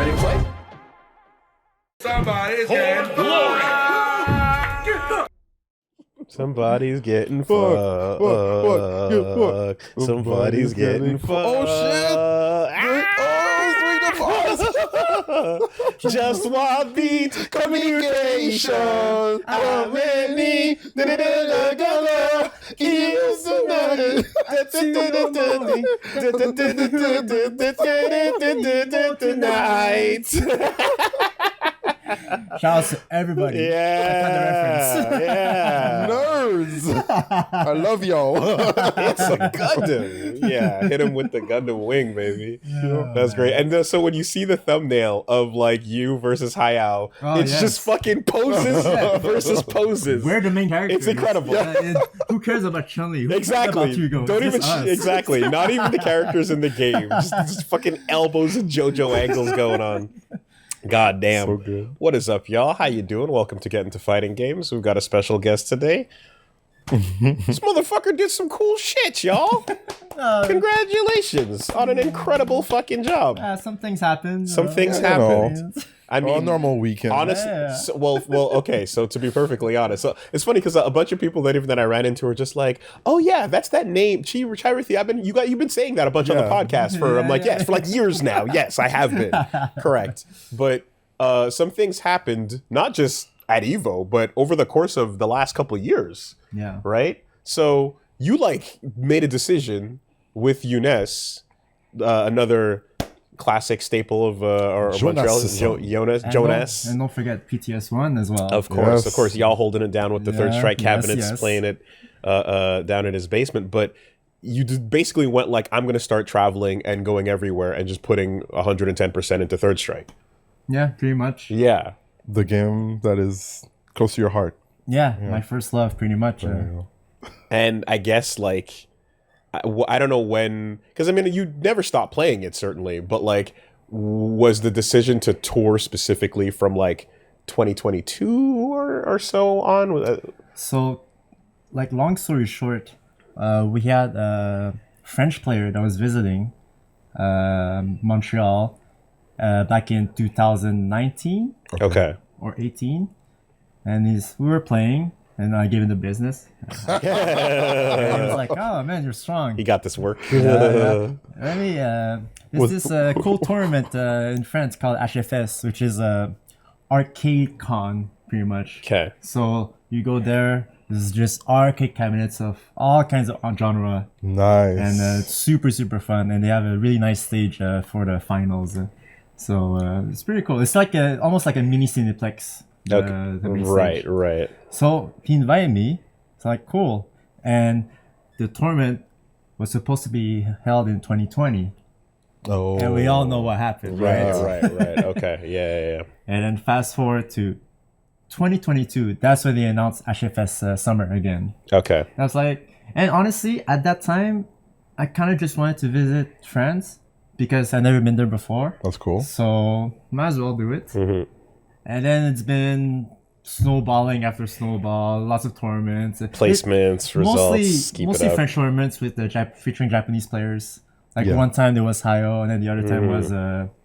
ready to play? Somebody's getting fucked. Somebody's getting fucked. Somebody's getting fucked. Oh shit! Just one beat communication. How many tonight. Shout out to everybody. Yeah. Nerds. I love y'all. It's a Gundam. Yeah, hit him with the Gundam wing, baby. That's great. And so when you see the thumbnail of like you versus Hayao, it's just fucking poses versus poses. We're the main characters. It's incredible. Who cares about Chun-Li? Who Exactly. cares about Hugo? Don't It's even just us. exactly. Not even the characters in the game. Just fucking elbows and JoJo angles going on. God damn. So good. What is up, y'all? How you doing? Welcome to Get Into Fighting Games. We've got a special guest today. This motherfucker did some cool shit, y'all. Congratulations on an incredible fucking job. Some things happen. Some things you happen. know. I mean, A normal weekend. honestly, Yeah. well, okay. So to be perfectly honest, so it's funny because a bunch of people that I ran into are just like, "Oh yeah, that's that name, ChiRithy. You've been saying that a bunch on the podcast for." I'm like, yes, for like years now. Yes, I have been. Correct. But some things happened not just at Evo, but over the course of the last couple of years. Yeah. Right. So you like made a decision with Younes, another classic staple of Montreal, Jonas. And don't forget PTS1 as well. Of course, Yes. y'all holding it down with the third strike cabinets, yes. playing it down in his basement. But you basically went like, I'm going to start traveling and going everywhere and just putting 110% into third strike. Yeah, pretty much. Yeah. The game that is close to your heart. Yeah, my first love, pretty much. There you go. And I guess like, I don't know when, because I mean, you never stopped playing it certainly, but like, was the decision to tour specifically from like 2022 or so on? So, like, long story short, we had a French player that was visiting Montreal back in 2019 Okay. or 18, and we were playing, and I gave him the business. And he was like, "Oh man, you're strong." He got this work. Let me. There's this cool tournament in France called HFS, which is a arcade con, pretty much. Okay. So you go there. There's just arcade cabinets of all kinds of genre, Nice. and it's super fun. And they have a really nice stage for the finals. So it's pretty cool. It's like almost like a mini Cineplex. The main stage. Right. So he invited me. It's like, cool. And the tournament was supposed to be held in 2020. Oh. And we all know what happened, right? Right. Okay. Yeah. And then fast forward to 2022. That's when they announced HFS Summer again. Okay. I was like, and honestly, at that time, I kind of just wanted to visit France because I'd never been there before. That's cool. So might as well do it. Mm-hmm. And then it's been snowballing after snowball, lots of tournaments, Placements, results, keep mostly it up. French tournaments with the featuring Japanese players. Like Yeah. one time there was Hayo, and then the other time was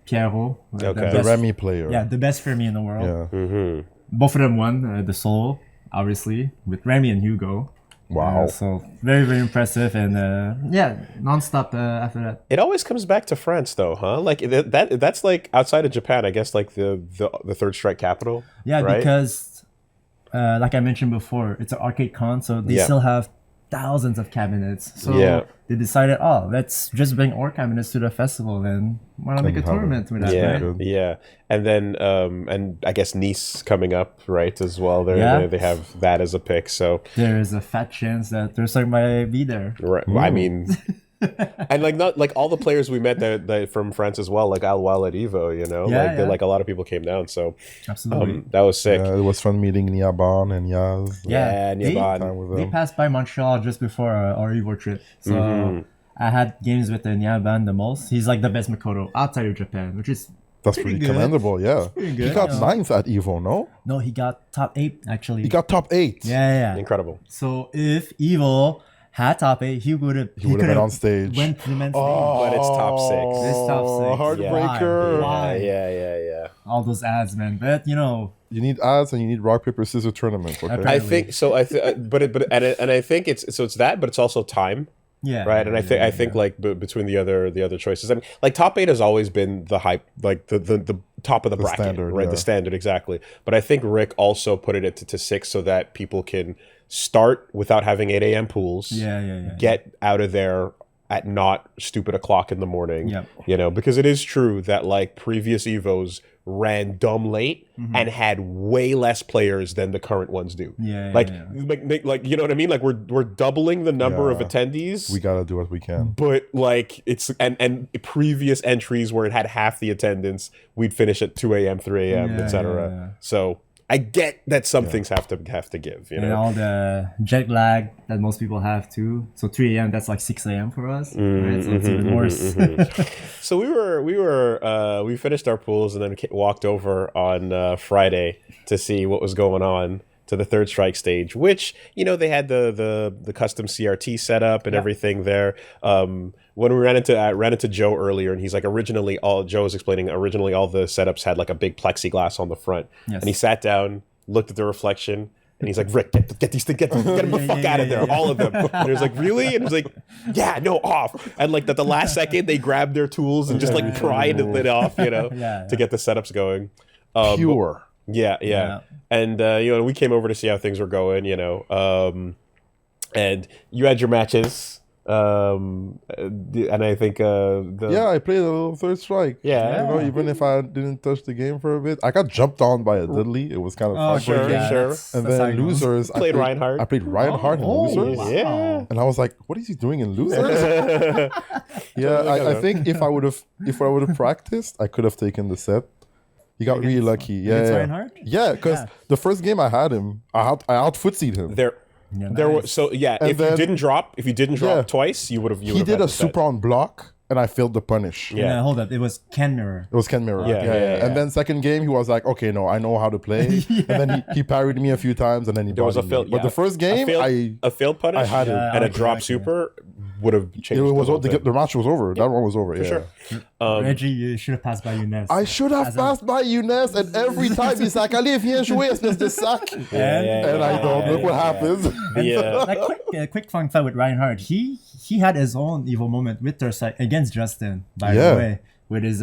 Pierrot. Okay. The Remy player. Yeah, the best Fermi in the world. Yeah. Mm-hmm. Both of them won the solo, obviously, with Remy and Hugo. Wow. So very impressive, and non-stop after that. It always comes back to France, though, huh? Like that's like outside of Japan, I guess, like the third strike capital. Yeah, right? because like I mentioned before, it's an arcade con, so they still have thousands of cabinets. So they decided, let's just bring our cabinets to the festival, and why not make a tournament with that, right? Yeah. And then and I guess Nice coming up, right, as well. They have that as a pick. So there is a fat chance that there's might be there. right. I mean, and like not like all the players we met that from France as well, like Al Wal at Evo, you know, like a lot of people came down. So Absolutely. that was sick. Yeah, it was fun meeting Niaban and Yaz. Yeah, they Niaban. they passed by Montreal just before our Evo trip. So I had games with Niaban the most. He's like the best Makoto outside of Japan, which is That's pretty good. commendable, yeah. pretty He good, got yeah. 9th at Evo, no? No, he got top 8 actually. He got top 8. yeah. Incredible. So if Evo had top 8, he would have been on stage. Went to the men's But it's top 6. It's top 6. Heartbreaker. Why? Yeah. all those ads, man. But You need ads and you need rock paper scissors tournaments. Okay. Apparently. I think so. And I think it's that, but it's also time. Yeah. Right. And I think like between the other choices, I mean, like top 8 has always been the hype, like the top of the bracket, standard, right? yeah. The standard, exactly. But I think Rick also put it to 6 so that people can start without having 8 a.m. pools. Get out of there at not stupid o'clock in the morning. Yep. You know, because it is true that like previous Evos ran dumb late and had way less players than the current ones do. Like you know what I mean? Like we're doubling the number of attendees. We gotta do what we can. But like it's and previous entries where it had half the attendance, we'd finish at 2 a.m., 3 a.m., etc. So I get that some things have to give, you know. And all the jet lag that most people have too. So 3 a.m. that's like 6 a.m. for us. Right? So it's even worse. So we finished our pools and then walked over on Friday to see what was going on to the third strike stage, which, you know, they had the custom CRT setup and everything there. When we ran into Joe earlier, and he's like, Joe was explaining, originally all the setups had like a big plexiglass on the front. Yes. And he sat down, looked at the reflection, and he's like, Rick, get these things, get them the fuck out of there, all of them. And he was like, really? And he was like, yeah, no, off. And like at the last second, they grabbed their tools and just like pried it off, you know, to get the setups going. Pure. Yeah. And, you know, we came over to see how things were going, you know, and you had your matches. And I think I played a little third strike. Yeah. You know, even if I didn't touch the game for a bit, I got jumped on by a diddly. It was kind of fun. sure. And then losers, Played Reinhardt. I played Reinhardt in losers. Wow. Yeah. And I was like, what is he doing in losers? I think if I would have practiced, I could have taken the set. He got really lucky. Yeah. Yeah, because the first game I had him, I out footsied him. There was if you didn't drop twice, you would have. He did a super on block, and I failed the punish. Yeah, hold up. It was Ken Mirror. It was Ken Mirror. Yeah. And then second game, he was like, okay, no, I know how to play. And then he parried me a few times, and then he bodied me. But the first game, a failed punish I had it. and a drop super would have changed. The match was over. That one was over. For sure. Reggie, you should have passed by Younes. I should have passed by Younes, and every time he's like, allez, viens jouer, espèce de sac. And I don't. Look what happens. Like quick fun fact with Reinhardt, he had his own evil moment with Tersite against Justin, by the way. With his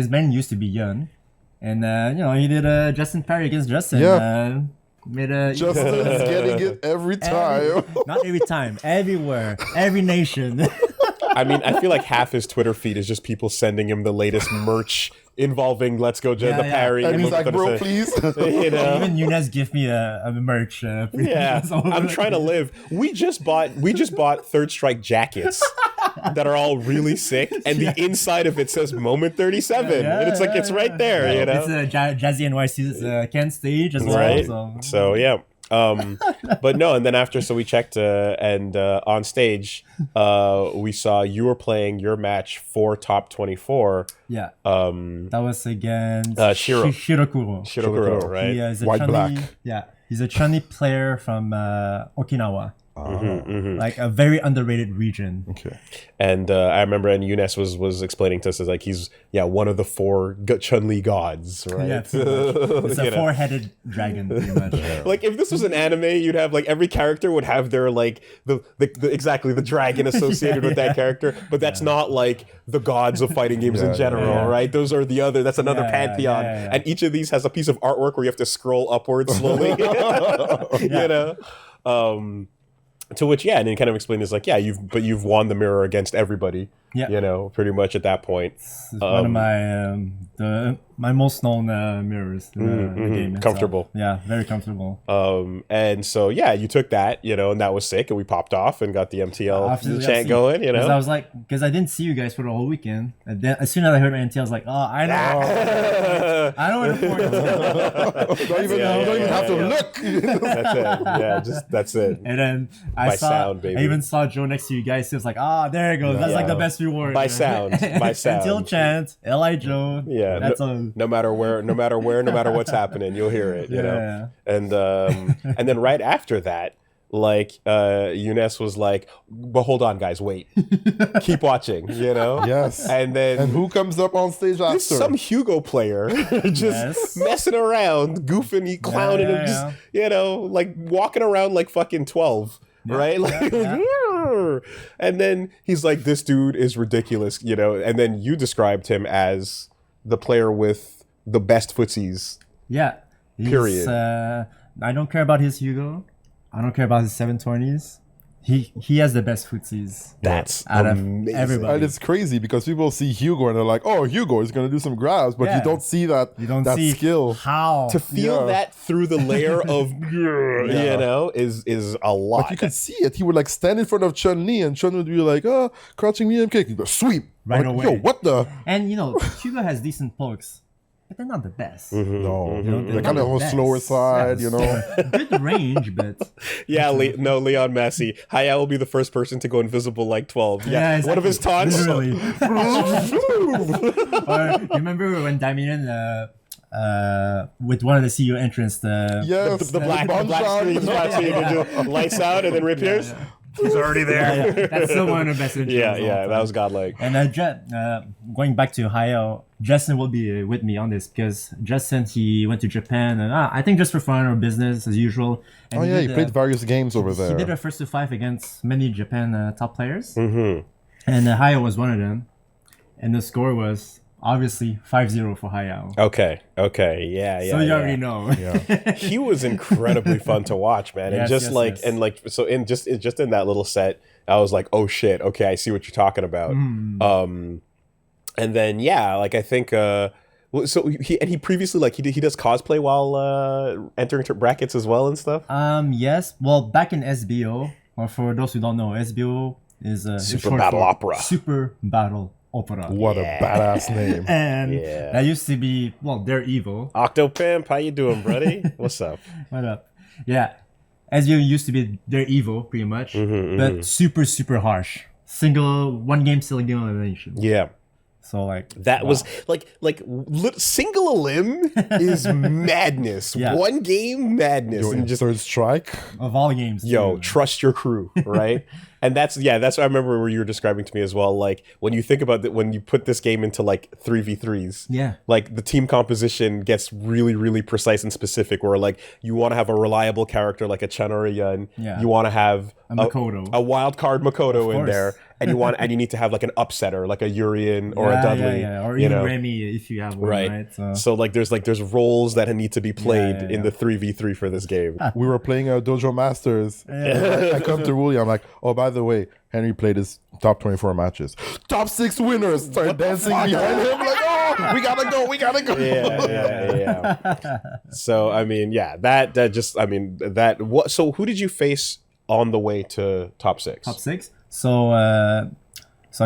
man used to be Yun. And you know, he did a Justin parry against Justin. Justin's getting it every time. Not every time, everywhere, every nation. I mean, I feel like half his Twitter feed is just people sending him the latest merch involving Let's Go the parry. And he's like, bro, please. You know? Even Younes give me a merch. I'm trying to live. We just bought third strike jackets that are all really sick, and the inside of it says Moment 37, and it's like it's right there. You know, it's Jazzy NYC's Ken stage as well. Right. So yeah. But no, and then after, so we checked, and on stage, we saw you were playing your match for top 24. Yeah. That was against Shirokuro. Shirokuro, right? He is a White Chun-Li, black. Yeah, he's a Chun-Li player from Okinawa. Like a very underrated region. Okay. And I remember, and Younes was explaining to us, as like he's one of the 4 Chun-Li gods, right? Yeah, pretty much. It's a 4-headed dragon, pretty much. Like if this was an anime, you'd have like every character would have their like the dragon associated with that character, but that's not like the gods of fighting games in general, right? Those are that's another pantheon, and each of these has a piece of artwork where you have to scroll upwards slowly, you know. To which, and then kind of explain is like, you've won the mirror against everybody. Yeah. You know, pretty much at that point. It's one of my my most known mirrors in the game. Comfortable. Yeah, very comfortable. And so you took that, you know, and that was sick, and we popped off and got the MTL chant going, you know. I was like, because I didn't see you guys for the whole weekend. And then as soon as I heard my MTL, I was like, oh, I know. I know where the point is. You don't even have to look. That's it. Yeah, that's it. And then I even saw Joe next to you guys. He was like, there it goes. That's like the best reward. By sound. MTL chant, L.I. Joe. Yeah. That's no matter what's happening, you'll hear it, you know. And then right after that, Younes was like, but hold on, guys, wait. Keep watching, Yes. And who comes up on stage after? Some Hugo player just messing around, goofing, clowning, and just, like walking around like fucking 12. Right? And then he's like, this dude is ridiculous, and then you described him as the player with the best footsies. Yeah. Period. I don't care about his Hugo. I don't care about his 720s. He has the best footsies. That's out amazing. of everybody. And it's crazy because people see Hugo and they're like, oh, Hugo is going to do some grabs, but you don't see that, see skill. How? To feel that through the layer of, is a lot. Like you could see it. He would like stand in front of Chun-Li and Chun would be like, oh, crouching medium kick. He'd go, sweep. Right like, away. Yo, what the? And Hugo has decent pokes. But they're not the best. No, they're kind of on the slower side, Good range, but Leon Messi. Hayao will be the first person to go invisible like 12. Yeah, exactly. One of his taunts. Literally. Or you remember when Damien with one of the CEO entrants, the black screen, lights out and then reappears. He's already there. That's still one of the best intros. Yeah, that was godlike. And going back to Hayao, Justin will be with me on this because Justin, he went to Japan and I think just for fun or business as usual. And he played various games over there. He did a 1-5 against many Japan top players. And Hayao was one of them. And the score was obviously 5-0 for Hayao. Okay, yeah. So you already know. Yeah. He was incredibly fun to watch, man. And just in that little set, I was like, oh shit, okay, I see what you're talking about. And then I think so he previously he does cosplay while entering brackets as well and stuff. Yes. Well, back in SBO, or for those who don't know, SBO is a Super Battle Opera. Super Battle Opera. What a badass name. And that used to be, they're evil. Octopimp, how you doing, buddy? What's up? What up? Yeah. SBO used to be, they're evil, pretty much. But super, super harsh. One game elimination. Yeah. So was single a limb is madness. One game madness. And just third strike of all games. Trust your crew, right? And that's what I remember where you were describing to me as well. Like when you think about that, when you put this game into 3v3s, like the team composition gets really, really precise and specific. Where you want to have a reliable character like a Chun or a Yun. You want to have a wild card Makoto in there. And you need to have an upsetter, like a Urien or a Dudley, or even Remy if you have one, right? So there's roles that need to be played in the 3v3 for this game. We were playing Dojo Masters. I come to Woolie, I'm like, oh, by the way, Henry played his top 24 matches, top 6 winners. Start dancing behind him like, oh, we gotta go. Yeah. So So who did you face on the way to top 6? Top 6. So I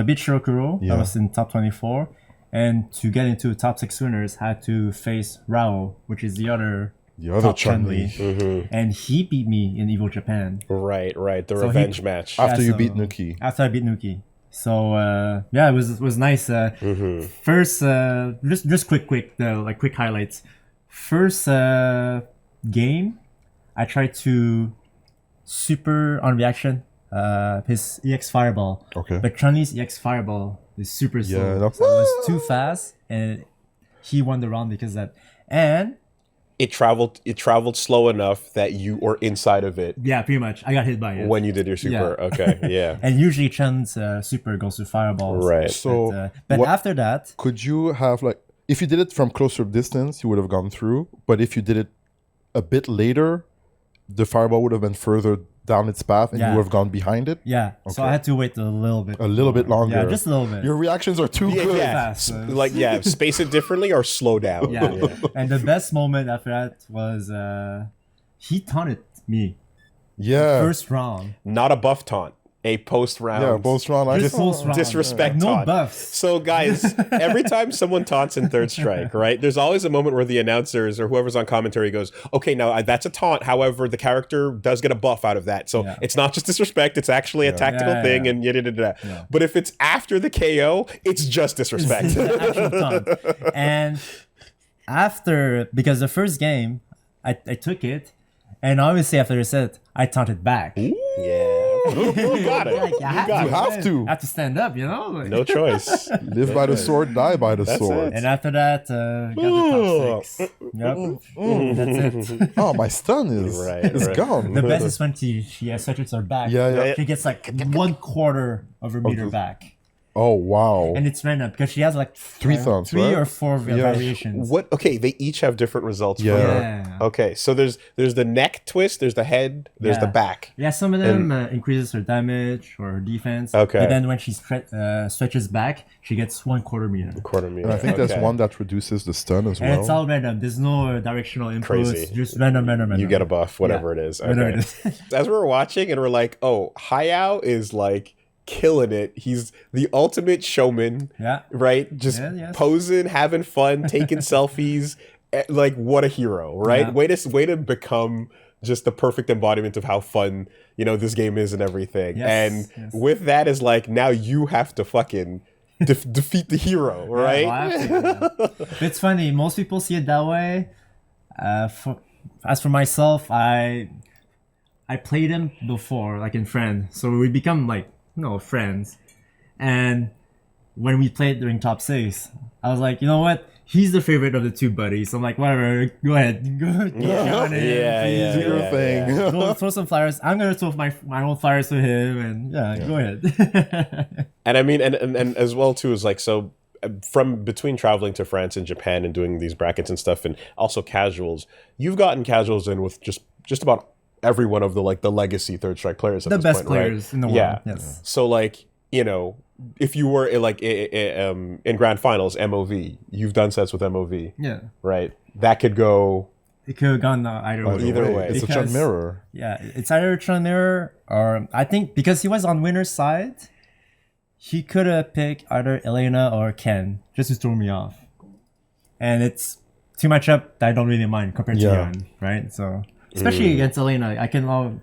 beat Shirokuro. I was in top 24. And to get into top 6 winners, had to face Rao, which is the other Chun-Li. And he beat me in Evo Japan. Right. The revenge match. After you beat Nuki. After I beat Nuki. So it was nice. First, just quick highlights. First game, I tried to super on reaction his EX Fireball. Okay. But Chun-Li's EX Fireball is super slow. So it was too fast, and he won the round because of that. And it traveled slow enough that you were inside of it. Yeah, pretty much. I got hit by it when you did your super. Okay, yeah. And usually Chun's super goes to fireballs. Right. So, but after that, could you have if you did it from closer distance, you would have gone through. But if you did it a bit later, the fireball would have been further down its path and you would have gone behind it? Yeah. Okay. So I had to wait a little bit. A little bit longer. Yeah, just a little bit. Your reactions are too good. Fast. Space it differently or slow down. Yeah. And the best moment after that was he taunted me. Yeah. First round. Not a buff taunt. A post-round. Yeah, post-round. Disrespect no taunt. buffs. So, guys, every time someone taunts in third strike, right, there's always a moment where the announcers or whoever's on commentary goes, okay, now that's a taunt. However, the character does get a buff out of that. So it's not just disrespect. It's actually a tactical thing and yada. But if it's after the KO, it's just disrespect. It's an actual taunt. And after, because the first game, I took it, And obviously after the set, I taunted back. Ooh, yeah. You got it. Like, You have to. I have to stand up, you know? Like, No choice. Live by the sword, die by the sword. and after that, got the top 6. Yep. That's it. Oh, my stun is gone. The best is when she stretches her back. Yeah. She gets like 1/4 of her meter back. Oh, wow. And it's random because she has like 3 thumbs, three right? or 4 variations. What? Okay, they each have different results. Yeah. For her. Yeah. Okay, so there's the neck twist, there's the head, there's the back. Yeah, some of them increases her damage or her defense. Okay. But then when she stretches back, she gets 1/4 meter. Quarter meter. And I think there's one that reduces the stun as well. And it's all random. There's no directional inputs. Crazy. Just random. You get a buff, whatever it is. Okay. Whatever it is. As we were watching, and we're like, oh, Hayao is like killing it. He's the ultimate showman. Yeah. Right? Just posing, having fun, taking selfies. Like, what a hero, right? Yeah. Way to become just the perfect embodiment of how fun, this game is and everything. Yes. And with that is like, now you have to fucking defeat the hero, right? Yeah, it's funny. Most people see it that way. As for myself, I played him before, like in Friend. So we become like, friends. And when we played during top 6, I was like, you know what? He's the favorite of the 2 buddies. So I'm like, whatever, go ahead. Go on in. Do your thing. Go throw some flyers. I'm going to throw my own flyers to him. And go ahead. And I mean, and as well, too, is like, so from between traveling to France and Japan and doing these brackets and stuff, and also casuals, you've gotten casuals in with just about every one of the legacy Third Strike players at the this best point, players right? in the world. Yeah. Yes. So like, if you were in Grand Finals, MOV, you've done sets with MOV. Yeah. Right? That could go... It could have gone either way. It's a Chun mirror. Yeah, it's either a Chun mirror or I think because he was on winner's side, he could have picked either Elena or Ken just to throw me off. And it's 2 matchup that I don't really mind compared to Yan, right? So... Especially against Elena, I can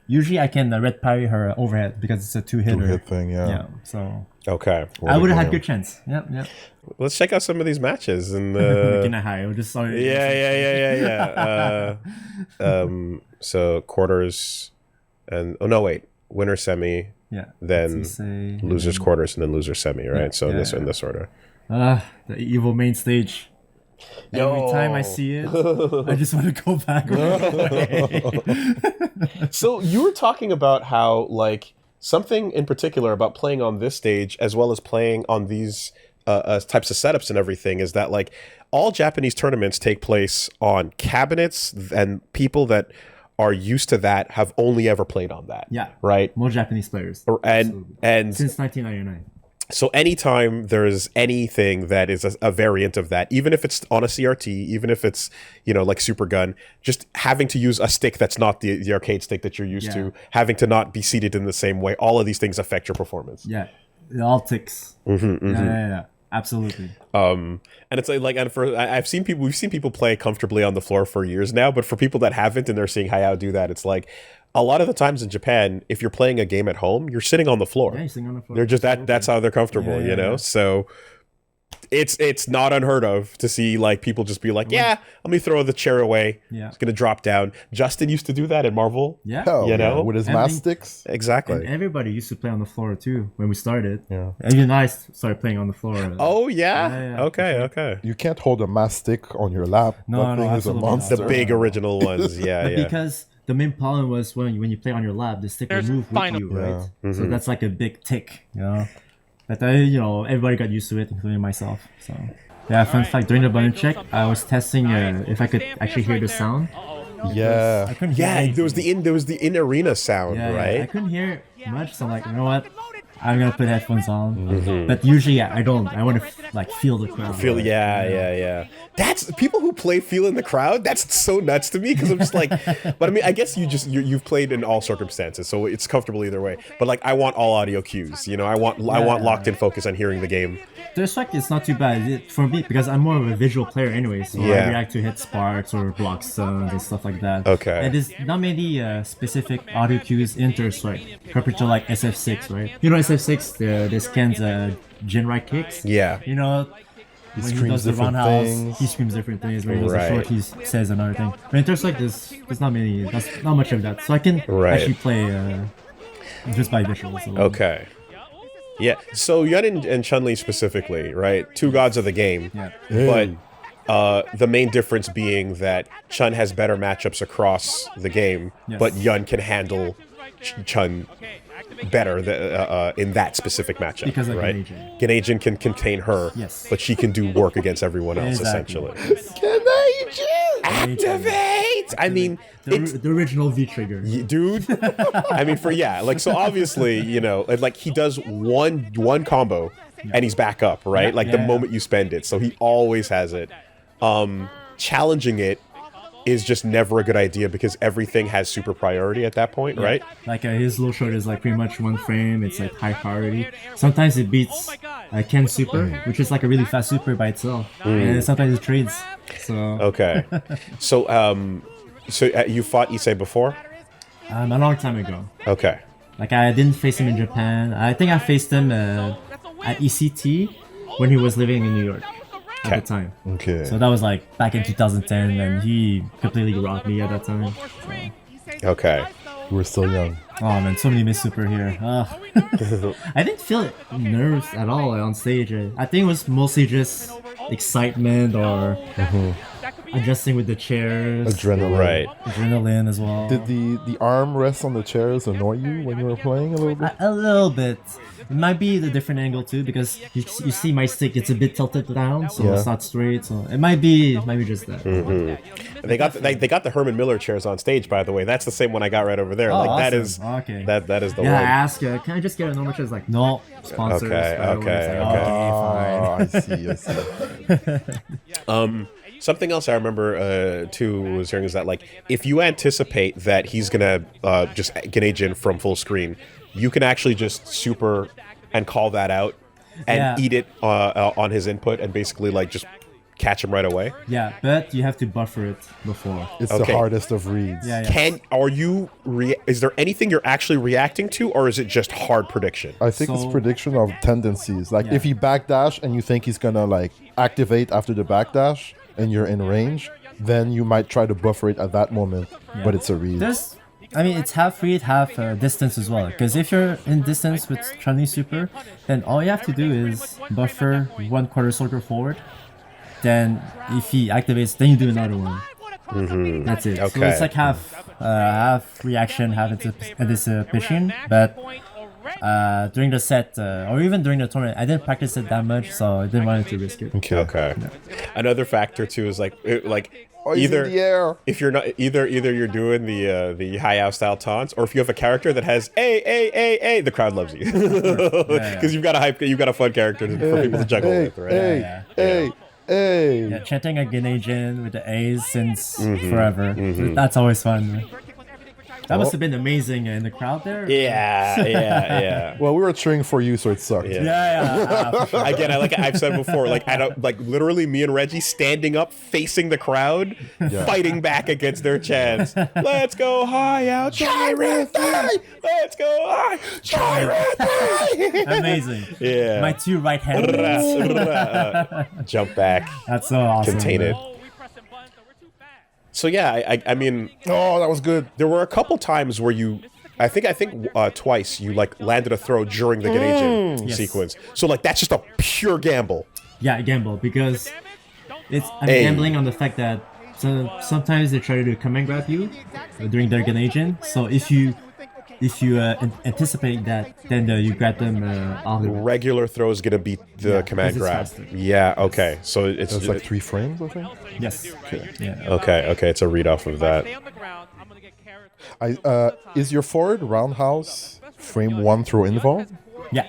usually red parry her overhead because it's a 2-hitter. 2-hit thing, yeah. So okay, I would have had good chance. Yep. Let's check out some of these matches and so quarters and winner semi, then losers quarters and then loser semi, right? So in this order. The evil main stage. Every time I see it, I just want to go back. So you were talking about how something in particular about playing on this stage as well as playing on these types of setups and everything is that all Japanese tournaments take place on cabinets, and people that are used to that have only ever played on that. Yeah. Right? More Japanese players. And since 1999. So anytime there's anything that is a variant of that, even if it's on a CRT, even if it's, like Super Gun, just having to use a stick that's not the arcade stick that you're used to, having to not be seated in the same way, all of these things affect your performance. Yeah, it all ticks. Yeah, absolutely. And it's we've seen people play comfortably on the floor for years now, but for people that haven't and they're seeing Hayao do that, it's like, a lot of the times in Japan, if you're playing a game at home, you're sitting on the floor. Yeah, you're sitting on the floor. They're just that's how they're comfortable, So it's not unheard of to see people just be like, let me throw the chair away. Yeah. It's gonna drop down. Justin used to do that at Marvel. Yeah. With his mass sticks. Exactly. And everybody used to play on the floor too when we started. Yeah. Even I started playing on the floor. Oh yeah? Okay. You can't hold a mass stick on your lap. No, thing is a monster. The big original ones, because the main problem was when you play on your lap, the stick will move with you, right? Yeah. So that's like a big tick, But everybody got used to it, including myself. So fun fact: during the button check, I was testing if I could actually hear the sound. Yeah. I couldn't hear there was the in arena sound, right? I couldn't hear much, so I'm like, you know what? I'm gonna put headphones on, but usually I don't. I want to feel the crowd. Yeah. That's people who play feel in the crowd. That's so nuts to me because I'm just like, but I mean, I guess you've played in all circumstances, so it's comfortable either way. But I want all audio cues. I want locked in focus on hearing the game. The effect is not too bad for me because I'm more of a visual player anyway, so I react to hit sparks or block stuns and stuff like that. Okay. And there's not many specific audio cues in Third Strike compared to SF6, right? SF6, there's Ken's Jinrai kicks. Yeah. when he does the roundhouse, he screams different things. When he does the short, he says another thing. But in terms like this, there's not much of that. So I can actually play just by visuals. Okay. Yeah. So Yun and Chun-Li specifically, right? Two gods of the game. Yeah. But the main difference being that Chun has better matchups across the game, but Yun can handle Chun better in that specific matchup, because of right? Ganagin can contain her, but she can do work against everyone else, essentially. Ganagin! Activate! I mean... The original V-trigger. Dude! I mean, so obviously, like he does one combo, and he's back up, right? The moment you spend it, so he always has it. Challenging it is just never a good idea because everything has super priority at that point, right? Like his low short is like pretty much 1 frame. It's like high priority. Sometimes it beats Ken's super, which is like a really fast super by itself, and sometimes it trades. So okay, so you fought Issei before? A long time ago. Okay. Like I didn't face him in Japan. I think I faced him at ECT when he was living in New York. At the time. Okay. So that was like back in 2010, and he completely rocked me at that time. So. Okay. You were still young. Oh man, so many miss super here. I didn't feel nerves at all on stage. I think it was mostly just excitement or adjusting with the chairs. Adrenaline. Right. Adrenaline as well. Did the arm rest on the chairs annoy you when you were playing a little bit? A little bit. It might be the different angle too, because you see my stick, it's a bit tilted down, so it's not straight. So it might be just that. They got the Herman Miller chairs on stage, by the way. That's the same one I got right over there. Oh, like awesome. that is that is the one. Yeah, I asked her, can I just get a normal chair? It's like, no, sponsors. Okay, Fine. I see. Something else I remember too was hearing is that like if you anticipate that he's gonna just Ganagin from full screen, you can actually just super and call that out and eat it on his input and basically like just catch him right away. Yeah, but you have to buffer it before. It's the hardest of reads. Is there anything you're actually reacting to, or is it just hard prediction? I think it's prediction of tendencies. Like if he backdash and you think he's gonna like activate after the backdash and you're in range, then you might try to buffer it at that moment, but it's a read. It's half read, half distance as well. Because if you're in distance with Chun-Li super, then all you have to do is buffer 1/4 circle forward. Then if he activates, then you do another one. That's it. Okay. So it's like half reaction, half anticipation. But during the set, or even during the tournament, I didn't practice it that much, so I didn't want to risk it. Okay. Yeah. Another factor too is either if you're not either you're doing the high out style taunts, or if you have a character that has a the crowd loves you because you've got a fun character for people to juggle with, right? Yeah, chanting a Ganagin with the A's since forever. That's always fun. That must have been amazing in the crowd there. Yeah. Well, we were cheering for you, so it sucked. Yeah. Sure. Again, I've said before, literally me and Reggie standing up, facing the crowd, fighting back against their chants. Let's go high out, ChiRithy! Let's go high, ChiRithy! Amazing. Yeah. My 2 right hands. Jump back. That's so awesome. Contain it. So yeah, I mean, oh, that was good. There were a couple times where I think twice you landed a throw during the Ganagin sequence. So that's just a pure gamble. Yeah, gamble, because I'm gambling on the fact that sometimes they try to do command grab you during their Ganagin. So if you anticipate that, then you grab them off the regular throw is gonna beat the command grab. Yeah. Okay. So it's like 3 frames, I think. Yes. Okay. Yeah. Okay. It's a read off of that. Is your forward roundhouse frame 1 throw involved? Yeah.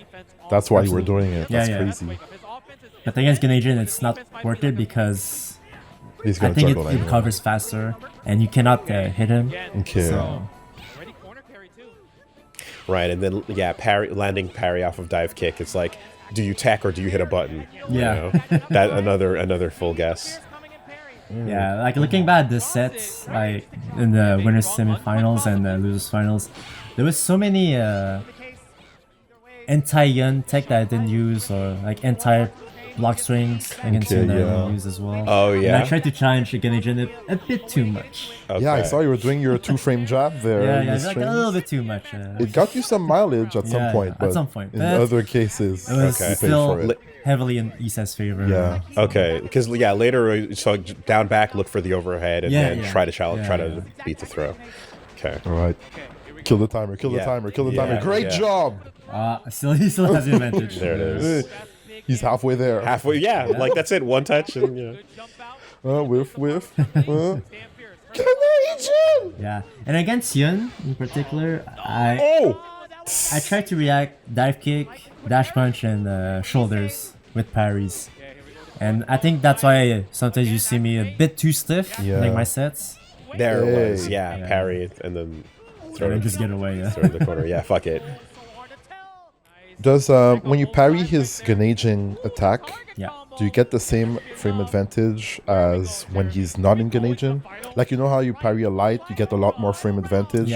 That's why you were doing it. That's crazy. But the thing is, Ganagin, it's not worth it because he's I gonna think juggle it recovers faster, and you cannot hit him. Okay. So. Right, and then landing parry off of dive kick. It's like, do you tech or do you hit a button? Yeah, that another full guess. Yeah, like looking back at the sets, like in the winners semifinals and the losers finals, there was so many anti-Yun tech that I didn't use, or like anti block swings against him that I use as well. Oh, yeah? And I tried to challenge Genajin a bit too much. Okay. Yeah, I saw you were doing your 2-frame jab there. Yeah, like a little bit too much. It got you some mileage at some point. But at some point. In other cases, it was still heavily in Isa's favor. Yeah. Okay, because later, so down back, look for the overhead, and then try to beat the throw. Okay. All right. Kill the timer. Kill the timer. Kill the timer. Great job. He still has the advantage. There it is. He's halfway there. Halfway, like that's it. One touch and whiff. Yeah, and against Yun in particular, I tried to react dive kick, dash punch, and shoulders with parries, and I think that's why sometimes you see me a bit too stiff like my sets. There it was, parry and then throw it, just get away. Throw it in the corner. Yeah, fuck it. Does when you parry his Genajin attack, do you get the same frame advantage as when he's not in Genajin? Like, you know how you parry a light, you get a lot more frame advantage?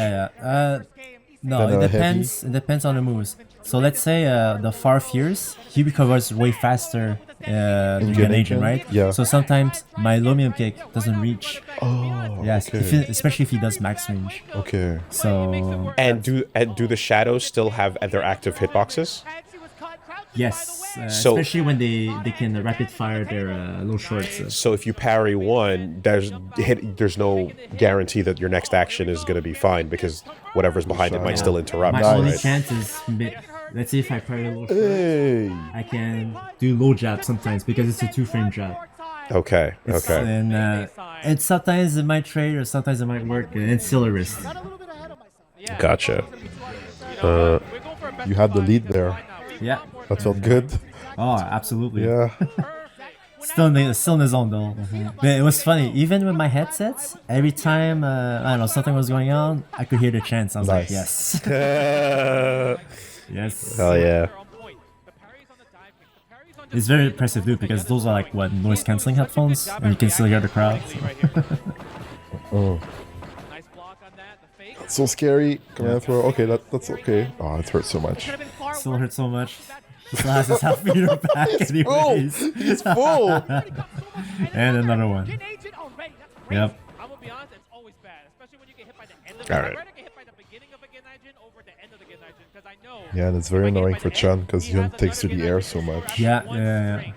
No, it depends. It depends on the moves. So let's say the far fears, he recovers way faster in Genajin, right? Yeah. So sometimes my low medium kick doesn't reach. Oh. Yes, Okay. especially if he does max range. Okay. So. And do the shadows still have their active hitboxes? Yes, especially when they can rapid fire their low shorts. So if you parry one, there's no guarantee that your next action is going to be fine because whatever's behind it might still interrupt. My only chance is, let's say if I parry a low short, I can do low jab sometimes because it's a 2-frame jab. Okay. And sometimes it might trade or sometimes it might work, and it's still a risk. Gotcha. You had the lead there. Yeah. That felt good. Oh, absolutely. Yeah. Still in the zone though. But it was funny. Even with my headsets, every time I don't know something was going on, I could hear the chants. I was like, yes, yes. Hell yeah. It's very impressive, dude, because those are like noise canceling headphones, and you can still hear the crowd. So. So scary. Command throw. Okay, that's okay. Oh, it hurts so much. Still hurts so much. He still has his half meter back anyways. He's full. And another one. Yep. Alright. Yeah, and it's very annoying for Chun because Yun takes to the air so much. Yeah.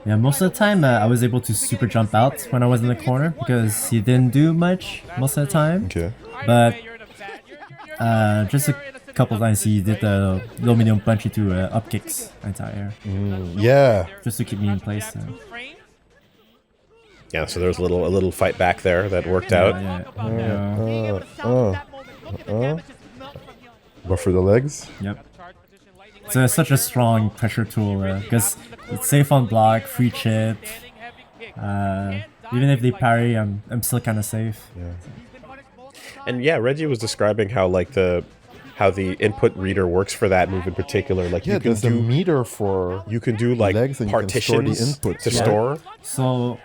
Yeah, most of the time I was able to super jump out when I was in the corner because he didn't do much most of the time. Okay. But just a couple times he did the low medium punch into up kicks entire. Yeah. Just to keep me in place. Yeah, so there was a little fight back there that worked out. But for the legs? Yep. It's such a strong pressure tool because it's safe on block, free chip. Even if they parry, I'm still kind of safe. Yeah. And Reggie was describing how how the input reader works for that move in particular. Like you can there's a meter for you can do like legs and partitions you can store the inputs to store. So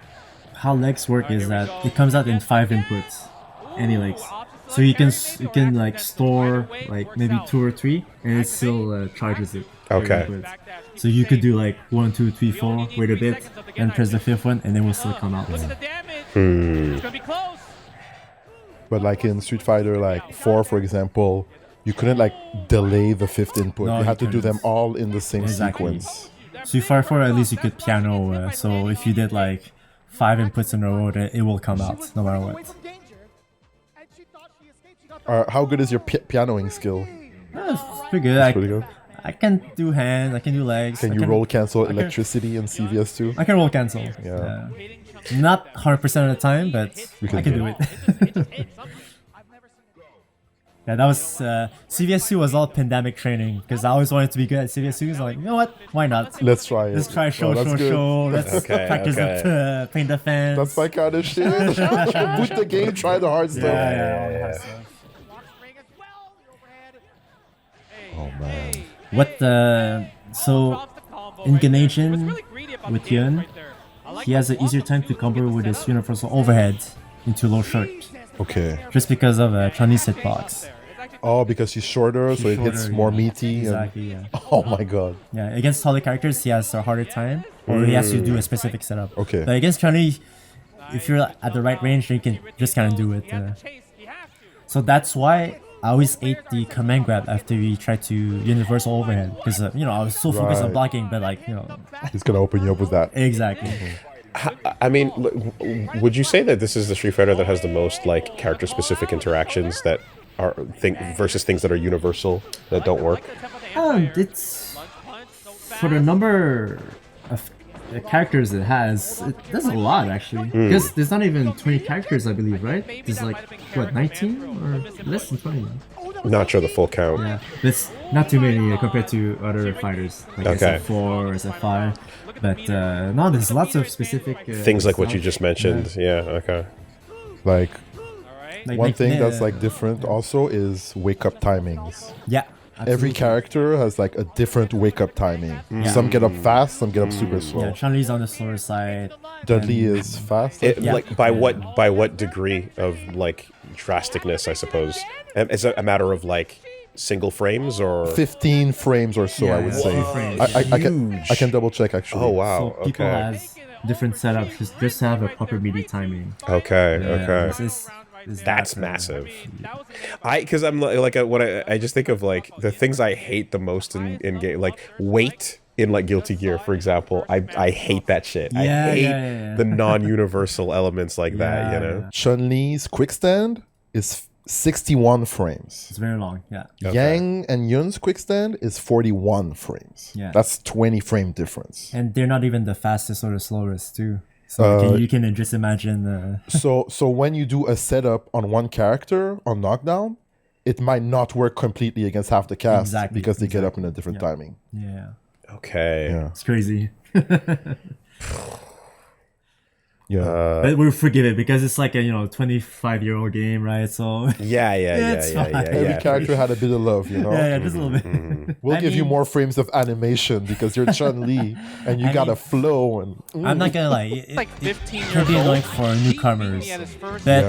how legs work is that it comes out in 5 inputs, any legs. So you can like store like maybe 2 or 3, and it still charges it. Okay. So you could do like 1, 2, 3, 4, wait a bit, and press the 5th one, and it will still come out. But like in Street Fighter like 4, for example, you couldn't like delay the 5th input. No, you had to do couldn't. them all in the same sequence. So Fire 4, at least you could piano. So if you did like 5 inputs in a row, it will come out no matter what. How good is your pianoing skill? It's pretty good. Pretty good. I can do hands, I can do legs. Can you roll cancel electricity in CVS2? I can roll cancel. Yeah. Not 100% of the time, but I can do it. Yeah, that was CVS2 was all pandemic training because I always wanted to be good at CVS2. So like, you know what? Why not? Let's try it. Let's try show. Let's practice the paint defense. That's my kind of shit. Boot the game, try the hard stuff. Yeah. Oh man. So in Genajin with Yun, he has an easier time to combo with his universal overhead into low short. Okay. Just because of Chun-Li's hitbox. Oh, because she's shorter, so it hits more meaty. Exactly, yeah. Oh my god. Yeah, against taller characters, he has a harder time, or he has to do a specific setup. Okay. But against Chun-Li, if you're at the right range, then you can just kind of do it. So that's why I always ate the command grab after we tried to universal overhead, because I was so focused on blocking, but he's gonna open you up with that. Exactly. I mean, would you say that this is the Street Fighter that has the most like character-specific interactions that are versus things that are universal that don't work? It's for the number of characters it has. That's a lot actually, because there's not even 20 characters, I believe, right? There's like what, 19 or less than 20? Not sure the full count. Yeah, it's not too many compared to other fighters like SF4 or SF5. But no, there's lots of specific things like what you just mentioned. Yeah. Okay. Like one thing that's like different also is wake up timings. Yeah. Absolutely. Every character has like a different wake up timing. Some get up fast, some get up super slow. Yeah, Chun-Li's on the slower side. Dudley is fast. Like by what degree of like drasticness, I suppose? Is it a matter of like single frames or 15 frames or so? I would say. I can double check actually. Oh wow. So people has different setups just to have a proper media timing. Okay. Is That's massive. Because I'm like I just think of like the things I hate the most in game, like weight in like Guilty Gear, for example. I hate that shit. I hate the non-universal elements like that. Chun-Li's quick stand is 61 frames. It's very long. Yeah. Yang and Yun's quick stand is 41 frames. Yeah. That's 20 frame difference. And they're not even the fastest or the slowest too. So you can just imagine. So when you do a setup on one character on knockdown, it might not work completely against half the cast because they get up in a different timing. Yeah. Okay. Yeah. It's crazy. Yeah. But we'll forgive it because it's like a 25-year-old game, right? So yeah. Every character had a bit of love, Yeah, just a little bit. We'll give you more frames of animation because you're Chun-Li and you got a flow and. I'm not gonna lie, it can be annoying for newcomers, but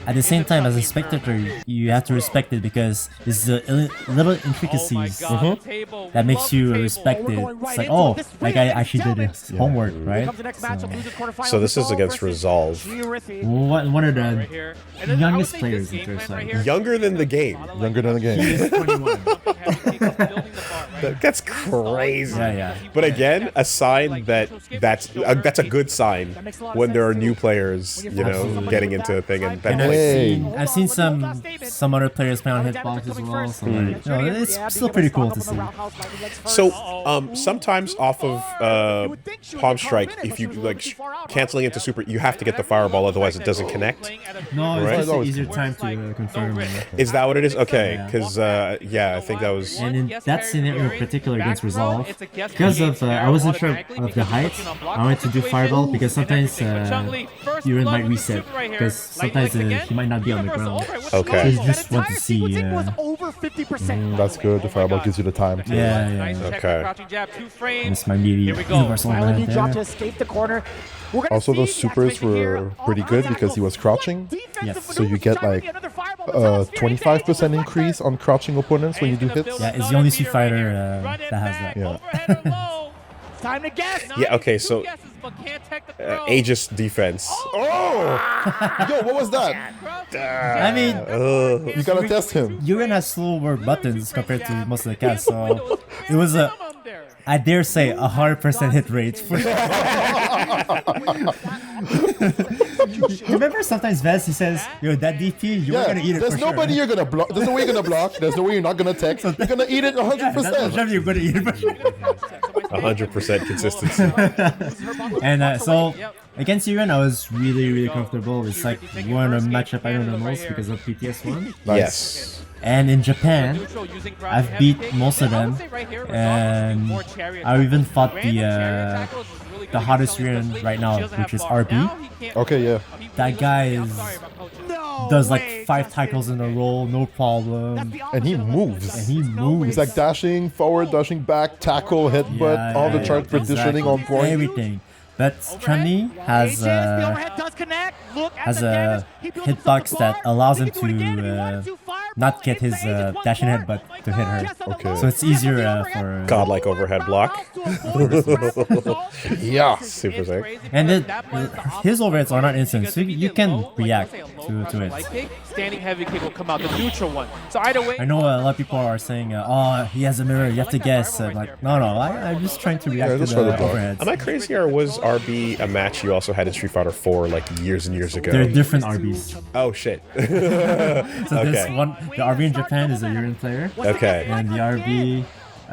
at the same time, as a spectator, you have to respect it because it's the little intricacies that makes you respect it. It's like, oh, that guy actually did his homework, right? So this is against Resolve. One of the youngest players in First Light. Younger than the game. Younger than the game. He is 21. That's crazy. Yeah. But again, a sign that's a good sign when there are new players, getting into a thing. And I've seen some other players play on hitbox as well. So it's still pretty cool to see. So sometimes off of Palm Strike, if you like canceling into super, you have to get the fireball, otherwise it doesn't connect. No, it's just an easier time to confirm. Is that what it is? Okay, because I think that was. And in that scenario in particular against Resolve, because of I wasn't sure of the height, I wanted to do fireball because sometimes Yuren might reset because sometimes he might not be on the ground. Okay. So you just want to see. That's good. The fireball gives you the time. Yeah. Okay. This might be universal overhead there. Also, those supers were pretty good because he was crouching. Yes. So you get like a 25% increase on crouching opponents when you do hits. Yeah, it's the only Street Fighter that has that. Yeah. Time to guess. Yeah, okay, so Aegis defense. Oh! Yo, what was that? I mean, you gotta test him. Yuren has slower buttons compared to most of the cast, so it was I dare say, 100% hit rate. Remember sometimes Vez, he says, yo, that DP, you're gonna eat it there's for nobody sure. You're gonna block. There's no way you're gonna block. There's no way you're not gonna text. You're gonna eat it 100%. That's you're gonna eat it for sure. 100% consistency. And so, against Yuren, I was really comfortable. It's like one of the matchup I don't know most because of PTS1. Nice. Yes. And in Japan, I've beat most of them, and I even fought the hottest Yuren right now, which is RB. Okay, yeah. That guy does like 5 tackles in a row, no problem. And he moves. He's like dashing forward, dashing back, tackle, headbutt, all the chart positioning on point. Everything. But Chun-Li has a hitbox that allows him to not get his dashing headbutt to hit her. Okay. So it's easier for Godlike overhead block. Yeah. Super sick. and his overheads are not instant, so you can react to it. Standing heavy kick will come out, the neutral one. So either way, I know a lot of people are saying, "Oh, he has a mirror. You have to guess." Like, no, I'm just trying to react to the overheads. Am I crazy, or was RB a match you also had in Street Fighter 4 like years and years ago? They're different RBs. Oh shit. So this one, the RB in Japan is a Urin player. Okay. And the RB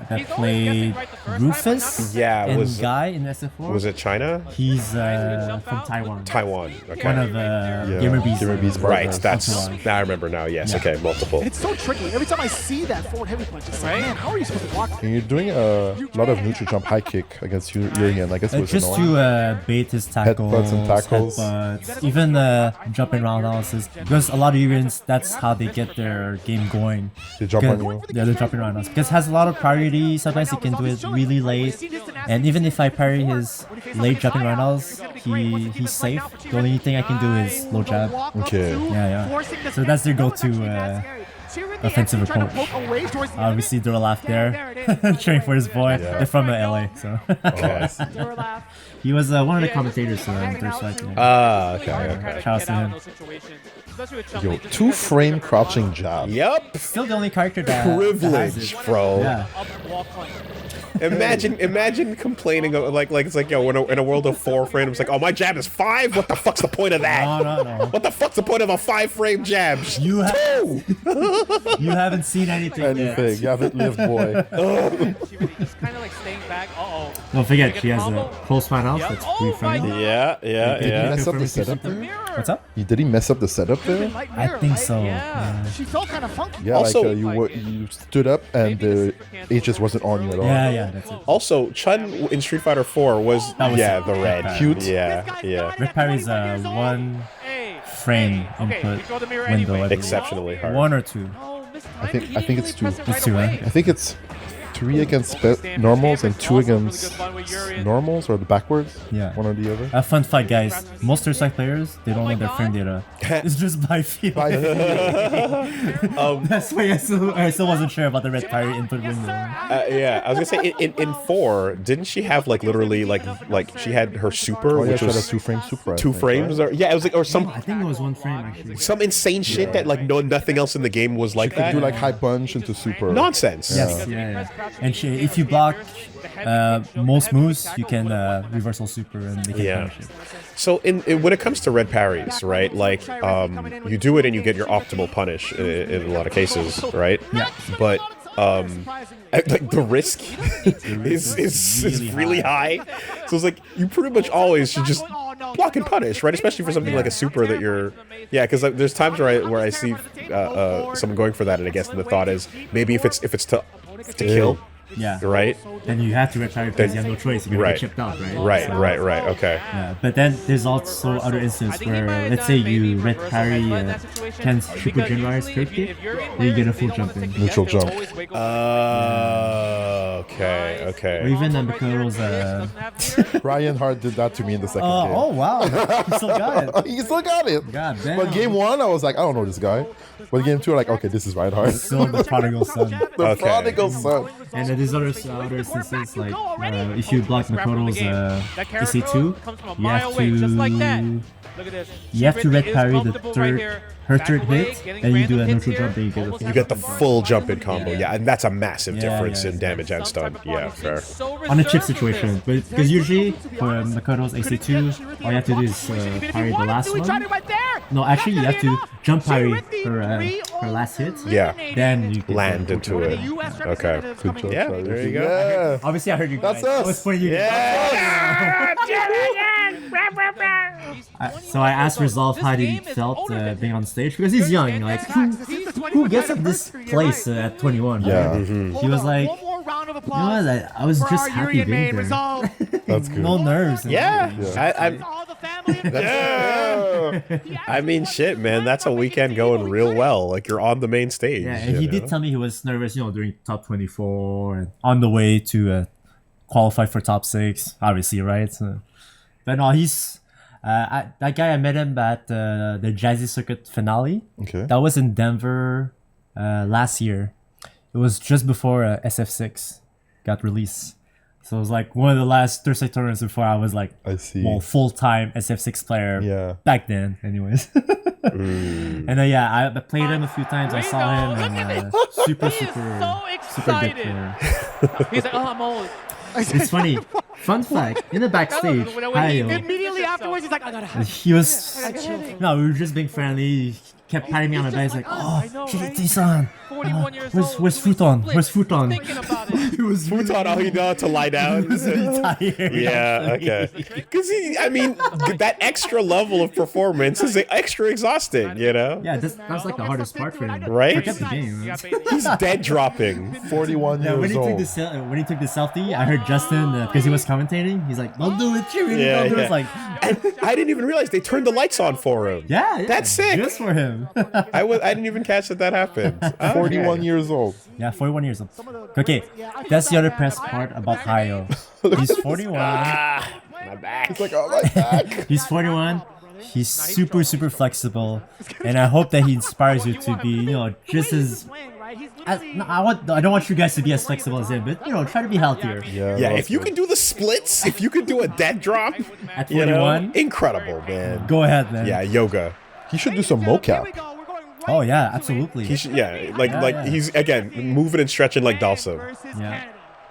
that played Rufus and Guy in SF4. Was it China? He's from Taiwan. Taiwan. Okay. One of Gamer B's partners. Right. That's now I remember now. Yes. Yeah. Okay. Multiple. It's so tricky. Every time I see that forward heavy punch, it's like, man, how are you supposed to block? And you're doing a lot of neutral jump high kick against Urian. I guess it was just annoying. to bait his tackles, Headbutts and tackles. headbutts, even jumping round analysis. Because a lot of Urians, that's how they get their game going. They jump on you. Yeah, they're jumping round analysis. Because it has a lot of priority. Sometimes he can do it really late. And even if I parry his late jumping roundhouse, he's safe. The only thing I can do is low jab. Okay. Yeah. So that's their go-to offensive approach. Obviously, they're laugh there, cheering for his boy. They're from LA, so. He was one of the commentators in Third Strike. Okay. Shout out to him. Yo, 2-frame crouching jab. Yep. Still the only character that Privilege, has it. bro. Yeah. Imagine complaining of, like it's like, yo, in a world of 4 frames, it's like, oh, my jab is 5. What the fuck's the point of that? No. What the fuck's the point of a 5-frame jab? You haven't seen anything yet. You haven't lived, boy. just kind of like staying back. Don't forget, she has a close final that's 3 frames. Yeah. Did he mess up the setup there? What's up? Did he mess up the setup there? I think so. She felt kind of funky. Yeah, Also- you stood up and the H wasn't on you at all. Yeah, that's it. Also, Chun in Street Fighter 4 was That was the red. Cute. Yeah. Red parry's 1 frame input window. I believe. Exceptionally hard. 1 or 2. I think it's 2. It's 2, right? I think it's 3 against normals and 2 against normals, or the backwards. Yeah. One or the other. A fun fight, guys. Most Third Strike players, they don't know their frame data. It's just by feel. That's why I still wasn't sure about the red parry input window. Yeah, I was gonna say in 4, didn't she have like literally like she had her super, which she had a was 2-frame super. 2 frames, or it was like, or some I think it was 1 frame actually. some insane shit that like nothing else in the game was like You that. could do like high punch into super. Nonsense. Yes, yeah. And if you block most moves, you can reversal super and they can punish it. So when it comes to red parries, right? Like you do it and you get your optimal punish in a lot of cases, right? Yeah. But like the risk is really high. So it's like you pretty much always should just block and punish, right? Especially for something like a super that you're, because there's times where I see someone going for that, and I guess the thought is maybe if it's to kill. Yeah. Right? Then you have to red parry because you have no choice. You're gonna get chipped out, right? Right. Okay. Yeah, but then there's also other instances where, let's say you red parry Ken's triple Jinrai's third kick, then you get a full jump in. Neutral jump. Okay. Or even Mikoto's Ryan Hart did that to me in the second game. oh wow, he still got it. He still got it. God damn. But game 1, I was like, I don't know this guy. But game 2, like, okay, this is Ryan Hart. Still the prodigal son. The prodigal son. And there's other instances like if you block Mikoto's AC2, you have to red parry her third hit, and you do a neutral jump, then You get the full jump in combo, and that's a massive difference in damage and stun. Yeah, fair. On a chip situation, because usually for Mikoto's AC2, all you have to do is parry the last one. No, actually you have to jump parry her last hit. Yeah. Then you can Land into it. Okay. Good job. Yeah, Charlie. there you go. Yeah. Obviously, I heard you guys. That's us. I was pointing you. So I asked Resolve how he felt being on stage because he's young. Like who gets at this place at 21? Yeah. Right? He was like, I was just happy being there. That's good. No nerves. I mean, shit, man. That's a weekend going real well. Like you're on the main stage. Yeah, and he did tell me he was nervous, during top 24 and on the way to qualify for top 6. Obviously, right? But no, he's that guy. I met him at the Jazzy Circuit finale. Okay. That was in Denver last year. It was just before SF6 got released. So it was like one of the last third-side tournaments before I was like, I see. well, full-time SF6 player. Yeah. Back then, anyways. And yeah, I played him a few times. I saw him, and super good player. He's like, oh, I'm old. It's funny. Fun fact: in the backstage, Immediately afterwards, he's like, I gotta have. he was. No, we were just being friendly. He kept patting me on the back. He's like, oh, ChiRithy-san. 41 years old. Where's Futon? Where's Futon? Thinking about it. He was Futon, all he knows to lie down. tired. Yeah, okay. Because I mean, that extra level of performance is extra exhausting, you know? Yeah, that was like the hardest part for him. Right? Forget the game. He's dead dropping. 41 Yeah, years old. when he took the selfie, I heard Justin because he was commentating. He's like, "Don't do it, ChiRithy, Yeah, don't do it." yeah. It's like, And I didn't even realize they turned the lights on for him. yeah, That's sick. just for him. I didn't even catch that happened. 41 years old. Yeah, 41 years old. Okay, that's the other best part about Hayo. He's 41. My back. It's like, oh my back. He's 41. He's super flexible, and I hope that he inspires you to be, just as. I don't want you guys to be as flexible as him, but try to be healthier. Yeah, if you can do the splits, if you can do a dead drop, At 41, incredible, man. go ahead, man. Yeah, yoga. He should do some mocap. Oh yeah, absolutely. He should, yeah. He's again moving and stretching like Dalso. Yeah.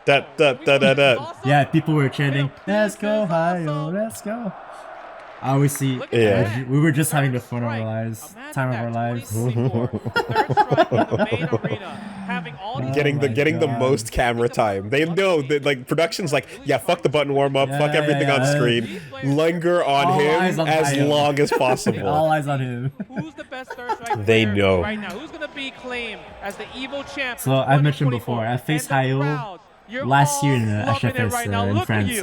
Da. Yeah, people were chanting, "Let's go, Hayo, let's go." Obviously, Yeah. we were just having the fun of our lives, time of our lives. Getting the God. most camera time. They know that like production's like, yeah, fuck the button warm up, fuck everything on screen, linger on All him eyes on as Hayo. long as All possible. eyes on him. Who's the best third strike They player know. right now? Who's gonna be claimed as the evil champ? So I've mentioned before, I faced Hayo last year in the HFS in France.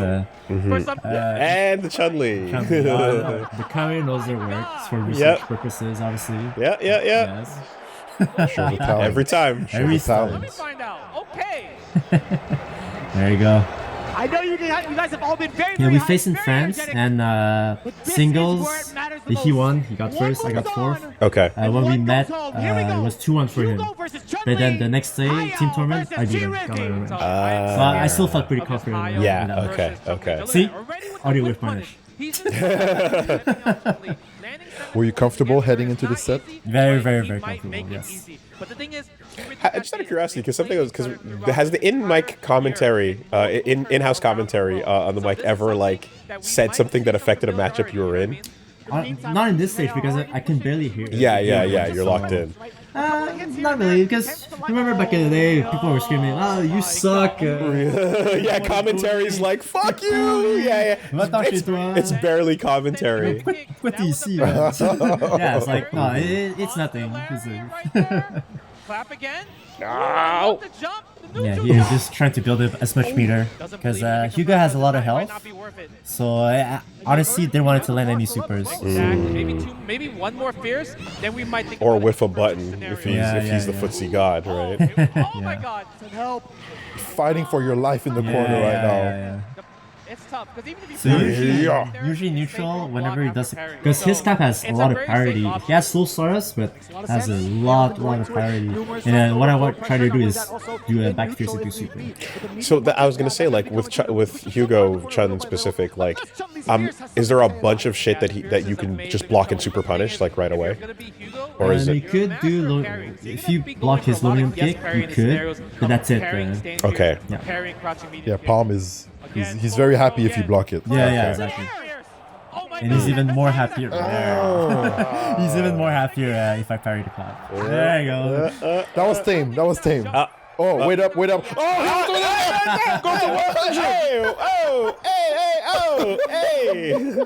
And the Chun-Li. The camera knows their work for research purposes, obviously. Yeah. Yes. Show the talent. Every time. Every Show the Let me talent. find out. Okay. There you go. I know you guys have all been very, Yeah, we very faced in very France, energetic. and But this is where singles, it matters the he most. won. He got One first, I got goes fourth. on. Okay. When we One met, goes home. Here we go. it was 2-1 for him. Hugo versus But then Chun-Li. the next day, Hayo team tournament, I versus beat him. ChiRithy. Got my win. So Ah. I still felt pretty confident. in Yeah, that one. okay. See? Audio wave punish. Were you comfortable heading into the set? Very comfortable, yes. But the thing is, Just out of curiosity, because has the in-mic commentary, in-house commentary on the mic ever like said something that affected a matchup you were in? Not in this stage because I can barely hear it. Yeah. You're locked in. Not really, because remember back in the day, people were screaming, "Oh, you suck!" Yeah, commentary's like fuck you. Yeah. It's barely commentary. What do you see? Man? Yeah, it's like no, it's nothing. It's like, clap again. Ow. The jump. yeah, he's just trying to build up as much meter because Hugo has a lot of health. So I honestly didn't want it to land any supers. Maybe one more fierce, then we might think. Or about whiff a different button scenario. if he's the footsie god, right? Oh my God! Help. Fighting for your life in the corner right now. It's tough because even if you So usually neutral whenever he does, because his cap has a It's lot a of very priority. safe option. He has slow stars, but has a lot of priority. And then what I try to do is do a back fierce into super. So I was gonna say, like with Hugo Chun in specific, like, is there a bunch of shit that you can just block and super punish like right away, or is You it could do if you block his low kick, you could, but that's it. okay? Yeah, Palm is he's very happy if you block it. Yeah, exactly. And he's even more happier. He's even more happier if I parry the clap. There you go. That was tame. Oh, wait up. Oh, go to 100. Hey!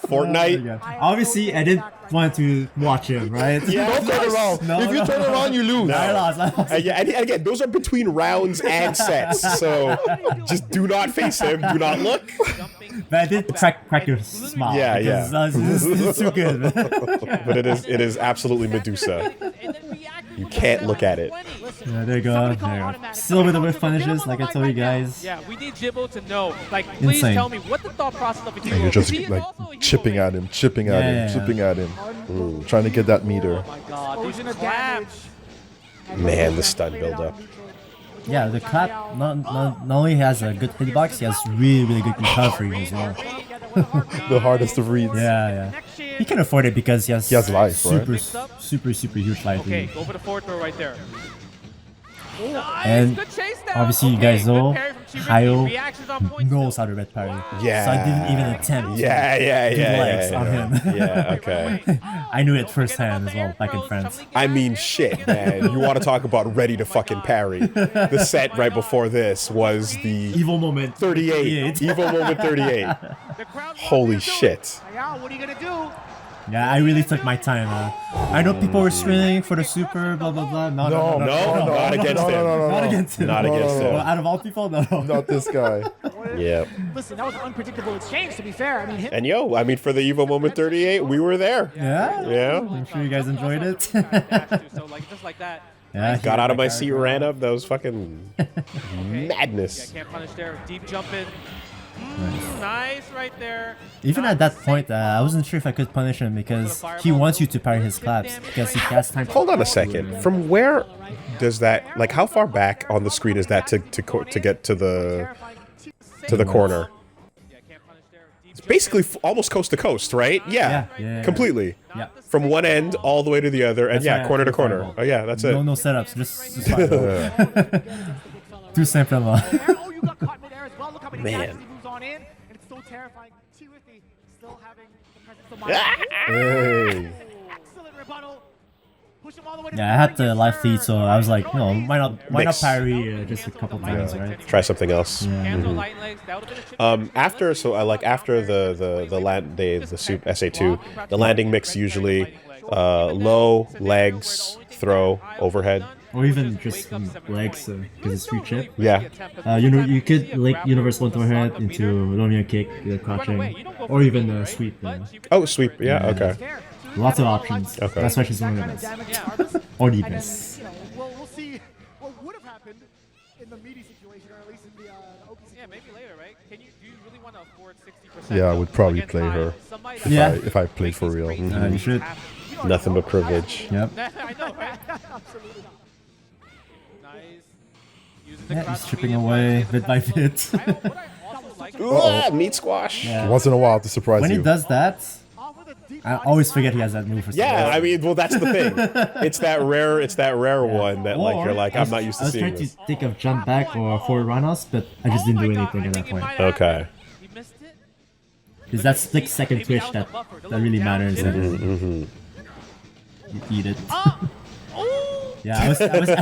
Fortnite. Obviously, I didn't want to watch him, right? Don't turn around. No, If you turn around, you lose. I lost. Yeah, and again, those are between rounds and sets, so just do not face him. Do not look. But I did crack your smile. Yeah, because it's too good. But it is absolutely Medusa. You can't look at it. Yeah, there you go. Still with the whiff punishes, like I told you guys. Yeah, we need Jibbo to know. Like, please Insane. tell me what the thought process of a Hugo. And you're just He is like also a Hugo chipping player. at him, chipping at him, Yeah. chipping at him, trying to get that meter. Oh my God, these claps. Man, the stun buildup. Yeah, the clap not only has a good hitbox, he has really good recovery as well. The hardest of reads. Yeah. He can afford it because he has life, super right? huge life. Okay, go for the forward throw right there. And Good chase down. obviously you guys Okay, know good parry from ChiRithy. Hayo Reactions on point knows still. how to red parry. Yeah. So I didn't even attempt. Yeah. on him. Yeah, okay. I knew it firsthand as well back in France. I mean, shit, man. You want to talk about ready to fucking parry? The set right before this was the Evil moment 38. Evil moment 38. Holy shit. What are you gonna do? Yeah, I really took my time. I know people were screaming for the super, blah blah blah. No, Not against him. not against him. Not against Well, him. out of all people, no. Not this guy. Yeah. Listen, that was an unpredictable exchange, to be fair. I mean, him And yo, I mean, for the Evo Moment 38, we were there. Yeah. Yeah. I'm sure you guys enjoyed it. So like just like that. Yeah. Got out of my seat, ran up. That was fucking madness. Yeah, can't punish there. Deep jump in. Nice right there. Even at that point, I wasn't sure if I could punish him because he wants you to parry his claps because he has time. Hold on a second. From where does that, like, how far back on the screen is that to get to the corner? Yeah, can't punish there. Deep It's basically almost coast to coast, right? Yeah, Yeah. completely. Yeah. From one end all the way to the other, and That's yeah, right, corner to free corner. fireball. Oh yeah, that's it. No setups, just fire. Tout simplement. oh, you got caught midair as well. Look how many Man. times he moves on in, and it's so terrifying. ChiRithy still having the presence of mind. Hey. Excellent rebuttal. Push him all the way to Yeah, I had the life lead, so I was like, no, why not Mix. parry just a couple times, right? Try something else. hands on light legs. That would have been a chip. After, so I like after the soup SA2, the landing mix usually low legs throw overhead. Or even just legs, because it's free chip. Yeah. You could link universal into head into Romeo kick, crouching, or even sweep. Oh, sweep. Yeah. Okay. Lots of options. Okay. That's why she's one of the best. Or the best. Well, we'll see what would have happened in the meaty situation, or at least in the OP situation. Yeah, maybe later, right? Do you really want to afford 60%? Yeah, I would probably play her Yeah. if I played for real. You should. Nothing but privilege. Yep. I know, right? Absolutely not. Nice. Using the Yeah, crouch he's chipping medium away ledge. bit by bit. What I also like Meat squash. Yeah. Once in a while to surprise When he you. does that, I always forget he has that move for some Yeah, reason. I mean, well, that's the thing. It's that rare one that like Or you're like, I'm not used to I was seeing trying this. to think of jump back or forward runoffs, but I just didn't do anything at that point. Okay. He missed it. It's that split second twitch that really matters. Mm-hmm. You eat it. Oh! Yeah, I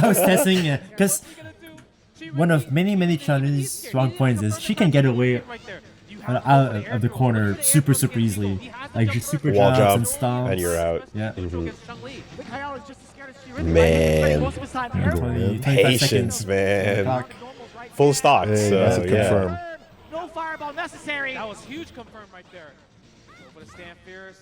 was testing because one of many Chun-Li's strong points is she can get away Right there. You out of the corner super easily, like just super Wall jumps jump, and stomps. and you're out. Yeah. against Chun-Li. Look, Hayao's just as scared as ChiRithy. Man. Most of his time here. 25 Patience, seconds. man. Clock. Full stock. Hey, So that's a yeah. confirm. No fireball necessary. That was huge confirm right there. Go for the stand fierce.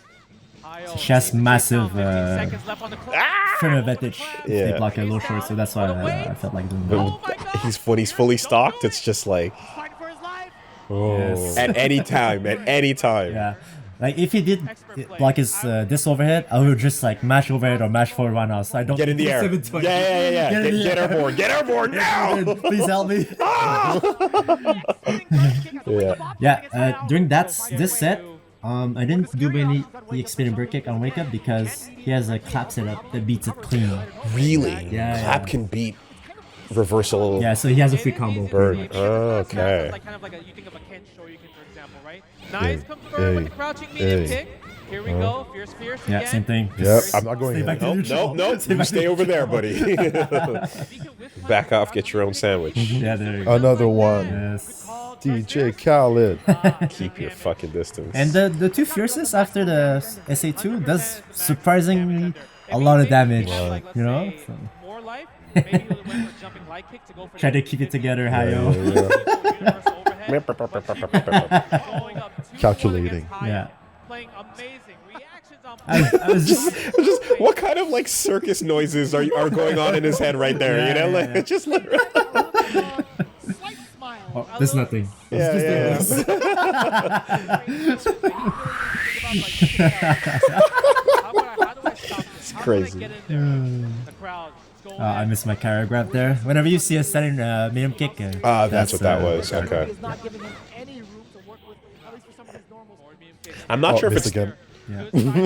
She has massive seconds left on the clock. frame advantage if Yeah. they block a low short, so that's why I felt like doing that. Oh my god! When he's fully stocked, it's just like Fighting for his life. Yes. at any time, Yeah. Like if he did block his this overhead, I would just like mash overhead or mash forward run out. So I don't Get in the air. Yeah, 720. yeah. Get in the Get air. airborne. Get airborne now. Please help me. Yeah, during this set, I didn't do any spin and bird kick on wake up because he has a clap setup that beats it clean. Really? Yeah, Clap yeah. can beat reversal. Yeah, so he has a free combo. Bird. pretty much. Oh, okay. Like kind of like you think of a Ken Shoryuken, for example, right? Nice confirm with the crouching medium kick. Here we go. Fierce Yeah, again. same thing. Yep, I'm not going Stay in. back to Nope, neutral. nope. Stay You back to stay over there, neutral. buddy. Back off. Get your own sandwich. Yeah, there you go. Another one. Yes. DJ Khaled. Keep your fucking distance. And the two fierces after the SA2 does surprisingly a lot of damage. You know? So, More life. Maybe he went for jumping light kick to go for try to keep it together, Hayo. Calculating. Yeah. Playing amazing reactions on I was just just what kind of like circus noises are going on in his head right there? Yeah, you know, yeah, like yeah. just literally. Slight smile. oh, there's nothing. Yeah. How do I stop this? How crazy. do I get in there? The crowd. Let's I missed my choreograph there. Whenever you see a setting medium kick, that's what that was. Okay. Is not giving him any room to work with, at least for some of his normals. I'm not sure if missed it's again.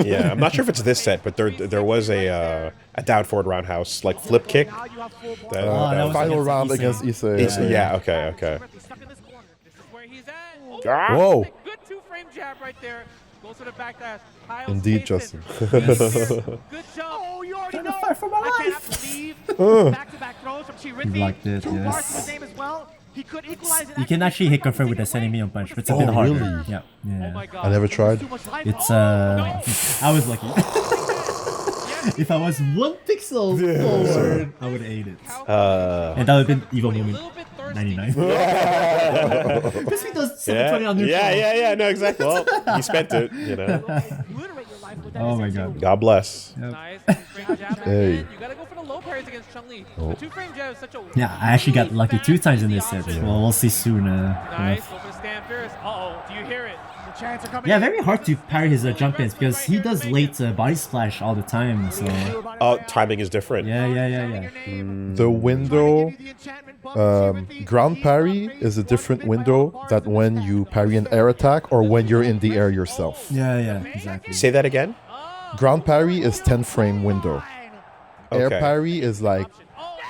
yeah. I'm not sure if it's this set, but there was a down forward roundhouse like flip kick. Now you have full That- Oh, that was Final against round Issei. against Issei. Yeah. Okay. stuck in this corner. This is where he's at. Whoa. Good two-frame jab right there. Goes to the back dash. Kyle's Indeed, chasing. Justin. Good jump. Oh, you already Trying to know. fight for my I life. cannot believe Uh. back-to-back throws from ChiRithy. Like this, 2 bars yes. to his name as well. He could equalize it. You can actually hit confirm with a sending medium punch, but it's a bit Oh, harder. really? Yeah. Oh my Yeah. god. I never tried. Too much life. It's Oh, I was lucky. If I was 1 pixel forward, I would have ate it. And that would have been evil A moment little bit thirsty. 99. Because he does 720 on neutral. Yeah. No, exactly. Well, you spent it. You know. obliterate your life with that Oh my SMT. god. God bless. Nice two-frame jab. Hey. You gotta go for the low parries against Chun-Li. The two-frame jab is such a Yeah, I actually got lucky 2 times in this set. Well, we'll see soon. nice. Go for the stand fierce. Uh-oh. Do you hear it? The chance are coming Yeah, in. very hard to parry his jump ins because he does late body splash all the time. So Timing is different. yeah. The window, ground parry is a different window that when you parry an air attack or when you're in the air yourself. Yeah, exactly. Say that again. Ground parry is 10 frame window. Air Okay. parry is like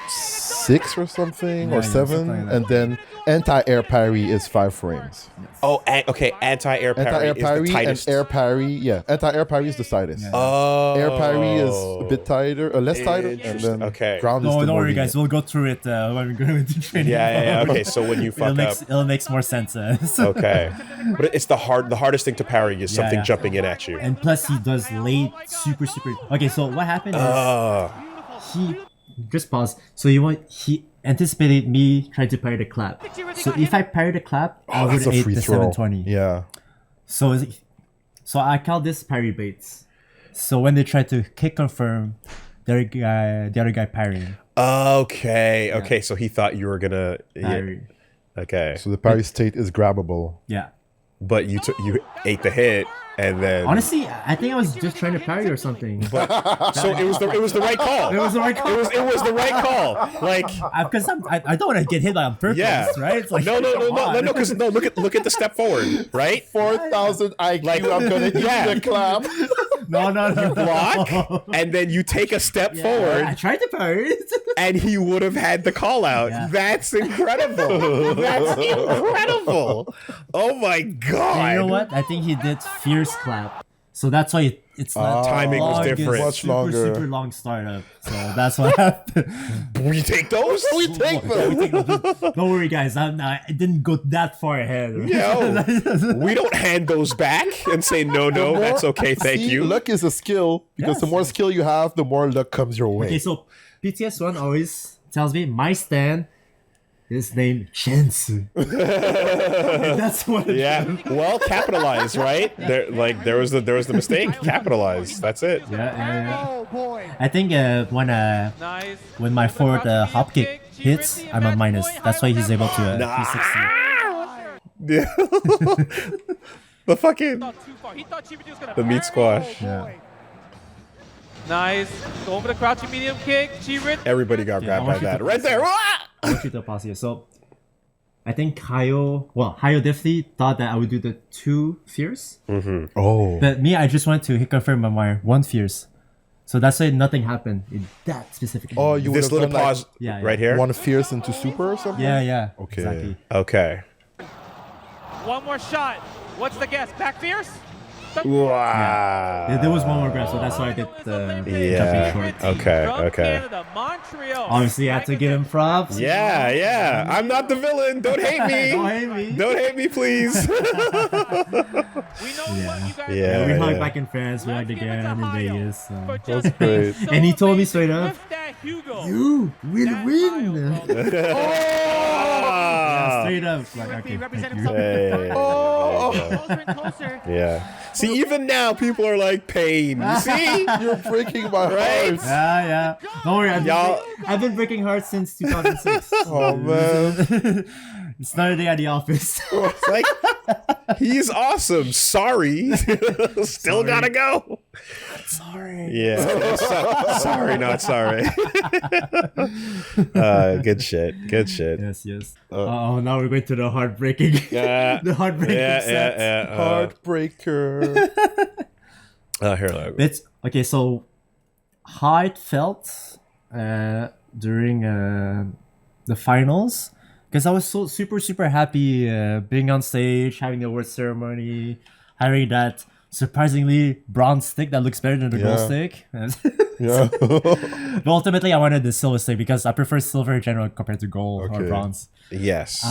6 or something or Yeah, 7, something like that. and then anti-air parry is 5 frames. Oh, okay. Anti-air parry Anti-air is the parry and tightest. air parry, yeah. Anti-air parry is the tightest. Oh. Air parry is a bit tighter, less tighter, and Interesting. then Okay. ground is No, the don't more worry, guys. lenient. We'll go through it when we go into training. Yeah. Okay, so when you fuck up. It'll makes more sense. So- Okay. But it's the hardest thing to parry is something yeah. jumping in at you. And plus, he does late super. Okay, so what happened is he just pause. So he anticipated me trying to parry the clap. So if I parry the clap, I would That's a have ate free the throw. 720. Yeah. So I call this parry baits. So when they try to kick confirm, the other guy parrying. Okay. So he thought you were gonna. Parry. Okay. So the parry state is grabbable. Yeah. But you ate the hit and then. Honestly, I think I was just trying to parry or something. So it was the right call. It was the right call. It was the right call. Like. Because I don't want to get hit by on purpose, Yeah. right? It's like No. come on. Because look at the step forward, right? 4,000 IQ, Like- I'm gonna hit Yeah. the clap. No. Block, and then you take a step I forward, tried to parry it. and he would have had the call out. Yeah. That's incredible. That's incredible. Oh my god. And you know what? I think he did fierce clap. So that's why it's not Timing was longest, different. Much longer. super long startup. So that's what happened. We take those? We take them. Don't worry, guys. I didn't go that far ahead. Yo, we don't hand those back and say no, that's okay, thank See, you. luck is a skill because the Yes. more skill you have, the more luck comes your way. Okay, so PTS1 always tells me my stand is named Shensu. And that's what it Yeah, is. well, capitalize, right? There was the mistake. Capitalize. That's it. Yeah. Oh boy. I think Nice. when my forward hop kick hits, I'm a minus. That's why he's able to 360. The fucking Thought too far. He thought ChiRithy was gonna the meat parry. squash. Yeah. Nice. Go for the crouching medium kick. ChiRithy. Everybody got grabbed by want you that to- right there. I'll treat the pause here. So I think Hayo definitely thought that I would do the 2 fierce. Oh. But me, I just wanted to hit confirm on my 1 fierce. So that's why nothing happened in that specific. Oh, you would This have little done like pause Yeah, yeah. right here. one fierce into super or something? Yeah. Okay. Exactly. Okay. One more shot. What's the guess? Back fierce? Wow. There was one more grab, so that's why I did the Yeah. jumping short. Okay. From Okay. Canada, Montreal. Obviously, I had to give him props. Yeah. I'm not the villain. Don't hate me. Don't hate me. Don't hate me, please. We know what you guys Yeah. We hugged back in France, we hugged again in Vegas. for So. just great. being so And he told me amazing straight up, with that Hugo. You will That win. milestone. Yeah, straight up. Like, okay, He represented thank you. himself. Hey. Closer and closer. Yeah. See, even now, people are like, pain. You see? You're breaking my Right? heart. Yeah. Don't worry, Y'all- I've been breaking hearts since 2006. Oh man. It's another day at the office. It's like, he's awesome. Sorry. Still gotta go. Sorry. Yeah. Sorry, not sorry. Good shit. Good shit. Yes. Oh, now we're going to the heartbreaking. The heartbreaking set. Heartbreaker. Here, It's okay. So, how it felt during the finals, because I was so super happy being on stage, having the award ceremony, having that surprisingly bronze stick that looks better than the gold stick. Yeah. But ultimately, I wanted the silver stick because I prefer silver in general compared to gold or bronze. Yes.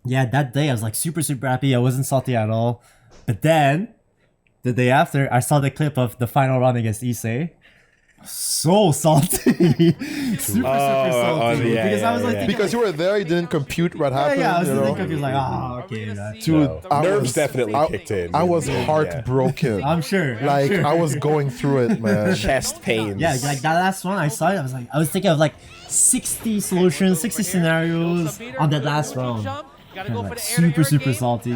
Yeah, that day I was like super happy. I wasn't salty at all. But then the day after, I saw the clip of the final round against Issei. So salty. super salty. Because I was like, because you were there, you didn't compute what happened. Yeah, I was you know? just confused, like, okay. Dude, Nerves definitely kicked in. I was heartbroken. I'm sure. I was going through it, man. Chest pains. Yeah, like that last one, I saw it. I was thinking of like 60 solutions, 60 scenarios on that last round. Like super salty.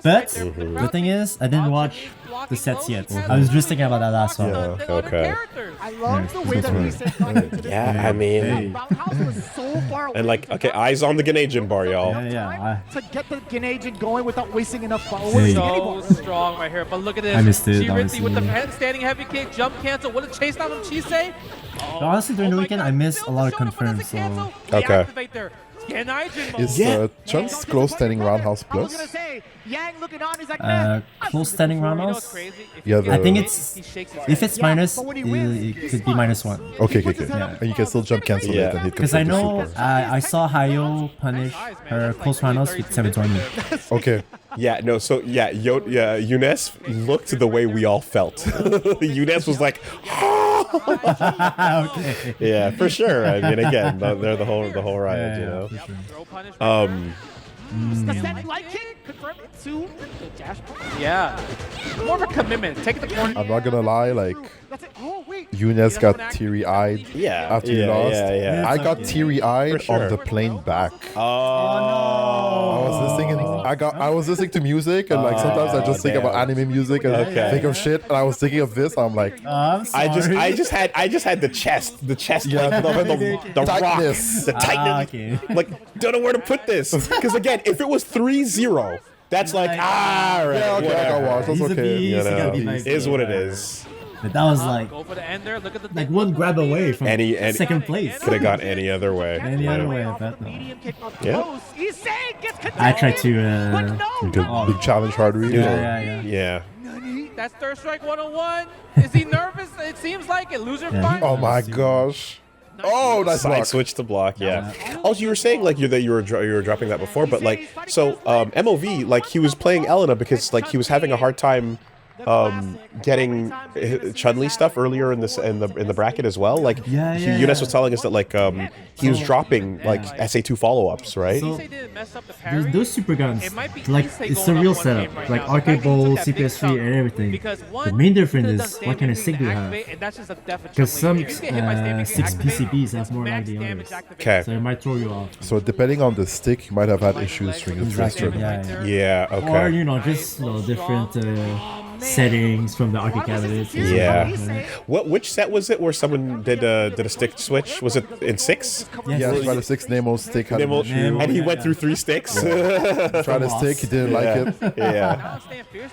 But the thing is, I didn't watch the sets yet. I was just thinking about that last one. Okay. I love the way that he said Yeah, I mean, and like, okay, eyes on the Grenadian bar, y'all. Yeah. to get the Grenadian going without wasting enough power. So strong right here, but look at this. I missed it, ChiRithy with the honestly. standing heavy kick, jump cancel. What a chase down from Chisei. But honestly, during the weekend, I missed a lot of confirms. So Okay. Is Chun's close standing roundhouse plus? close standing roundhouse. Yeah, I think it's if it's minus, it could be -1. Okay. And you can still jump cancel it and hit Because I confirm know super. I saw Hayo punish her close roundhouse with 720. Okay. Yeah, no, so Younes looked the way we all felt. Younes was like, Okay. yeah, for sure. I mean, again, they're the whole riot, you know. Yeah, more of a commitment. Take the corner. I'm not gonna lie, like Younes got teary-eyed after he lost. Yeah. I got teary-eyed For sure. on the plane back. Oh, I was listening to music and like sometimes I just think about anime music and think of shit and I was thinking of this. I'm like, I'm sorry. I just had the chest, Yeah, like the rock, tightness. the tightness. Okay. Like, don't know where to put this. Because again, if it was 3-0, that's like, right, yeah, okay, I got whatever. watch. That's He's a okay. beast, You he gotta know, be nice. is what it is. But that was like Go for the end there. Look at the one grab away from Any second place. could have gone any other way. Any other way, I bet no. Yeah. I tried to. Big challenge hard read. Yeah. That's third strike 101. Is he nervous? It seems like it. Loser fight. Oh my gosh. Oh, that's Side block. switch to block, yeah. Also, you were saying like you were dropping that before, but like so MOV like he was playing Elena because like he was having a hard time getting Chun-Li stuff earlier in the bracket as well. Like Younes was telling us that like he was dropping like SA2 follow-ups, right? So those super guns, like it's a real setup, like arcade bowl, CPS3, and everything. The main difference is what kind of stick do you have. Because some 6 PCBs have more lag than others. Okay. So it might throw you off. So depending on the stick, you might have had issues during the first Exactly. turn. Yeah. Or Okay. just different settings from the arcade cabinets. Yeah. Which set was it where someone did a stick switch? Was it in 6? Yeah, try the 6 Nemo stick. Had Nemo- Nemo, and he went yeah. through 3 sticks. Tried the stick, he didn't like it. Yeah.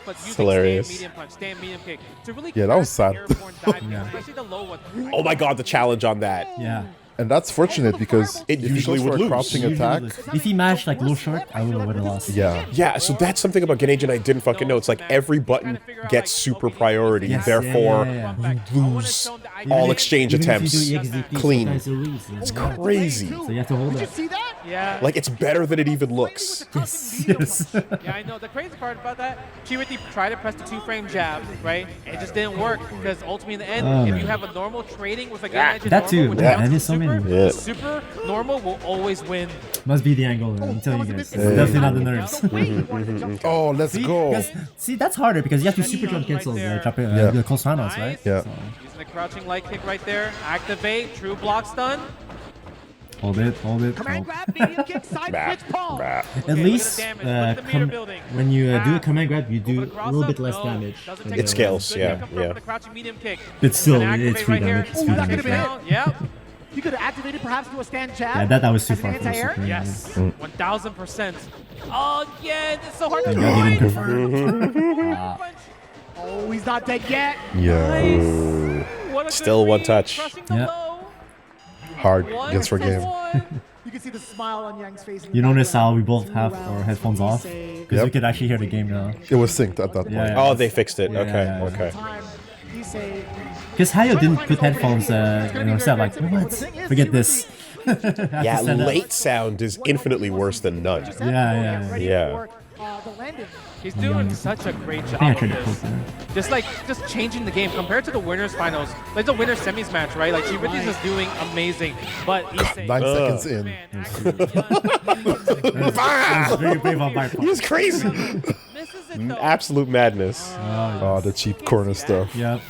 It's hilarious. Yeah, that was sad. Oh my god, the challenge on that. Yeah. And that's fortunate because It if he usually goes for would a lose. crouching attack, If he mashed like low short, I would have lost. yeah. Yeah, so that's something about Grenadian I didn't fucking know. It's like every button gets super priority, Yes, therefore yeah. you lose all exchange Even attempts if you do EXDP, clean. sometimes you lose. It's crazy. So you have to hold it. Yeah. Like it's better than it even looks. Yes. Yeah, I know. The crazy part about that, ChiRithy tried to press the 2-frame jab, right? It just didn't work because ultimately in the end, if you have a normal trading with a Grenadian That too. normal, Yeah, down and to there's so super, many. Yeah. super normal will always win. Must be the angle, man. I'm telling you guys. It's definitely not the nerves. Oh, let's go. See, that's harder because you have to super jump cancel the close roundhouse, right? Yeah. Using the crouching light kick right there. Activate, true block stun. Hold it. Command grab, medium kick, side switch, palm. At least when you do a command grab, you do a little bit less damage. It scales, yeah. But still, it's free damage. It's free That could damage. have been it. You could have activated perhaps to a stand jab. Yeah, that was too as an far from anti-air. super. Yes, 1000%. Oh yeah, it's so hard to Thank God he didn't join. confirm. Oh, he's not dead yet. Yeah. What a good Still one read, touch. crushing the Yeah. low. Hard One against for to game. one. You can see the smile on Yang's face. in You the notice how background. we both have 2 our rounds, headphones off? save. Because Yep. we could actually hear the game now. It was synced at that point. Yeah. Oh, they fixed it. Yeah, Okay, yeah. okay. Time, he saved. Because Hayo didn't put headphones in our set. Like, what? Forget this. Yeah, late sound is infinitely worse than none. Yeah. Ready Yeah. for, the landing. He's doing such a great job. I think I of tried to this. poke there. Just changing the game compared to the winners finals. Like the winners semis match, right? Like ChiRithy's is doing amazing, but he's 9 seconds in. It was very brave on my part. He was crazy. misses it though. Absolute madness. Oh, the cheap corner stuff. Yep.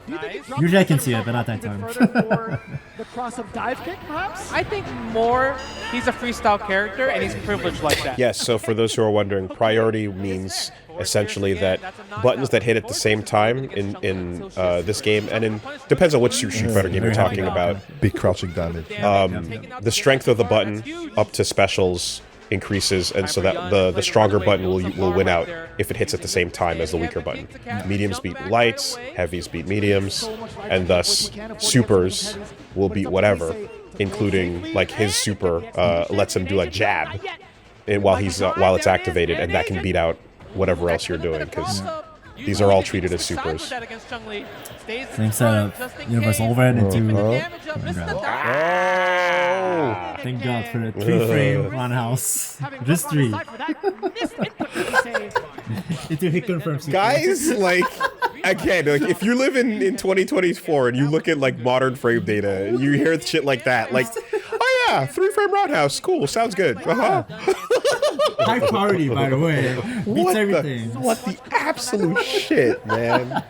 Nice. Usually I can see it, but not that time. Further for the cross-up dive kick, perhaps? I think more he's a freestyle character and he's privileged like that. Yes, so for those who are wondering, priority means essentially that buttons that hit at the same time in this game, and in depends on which Street Fighter game you're talking about, Big crouching damage. the strength of the button up to specials increases, and so that the stronger button will win out if it hits at the same time as the weaker button. Mediums beat lights, heavies beat mediums, and thus supers will beat whatever, including like his super lets him do a jab while it's activated, and that can beat out whatever else you're doing, because these are all treated as supers. Same setup. Universal overhead into. Thank God for the 3-frame roundhouse. Just 3. Into hit confirm. Guys, like, again, like if you live in 2024 and you look at like modern frame data, and you hear shit like that, like, oh yeah, 3-frame roundhouse, cool, sounds good. High priority, by the way. Beats everything. What the absolute shit, man.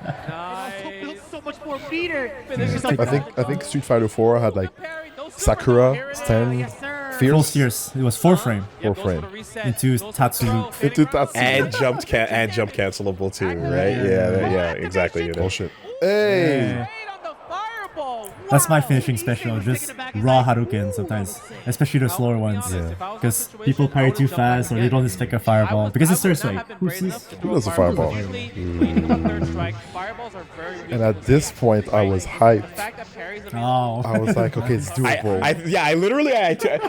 So much more meter. I think Street Fighter 4 had like Sakura, Stan, Full Fierce, steers. It was 4-frame 4-frame. into Tatsu. Into that And jump cancelable too, right? Yeah, exactly. You know. bullshit. Hey! That's my finishing special, just raw Hadouken sometimes, especially the slower ones. Because people parry too fast or they don't expect a fireball. Because it's third strike. Who does a fireball? And at this point, I was hyped. Oh. I was like, okay, it's doable. I literally,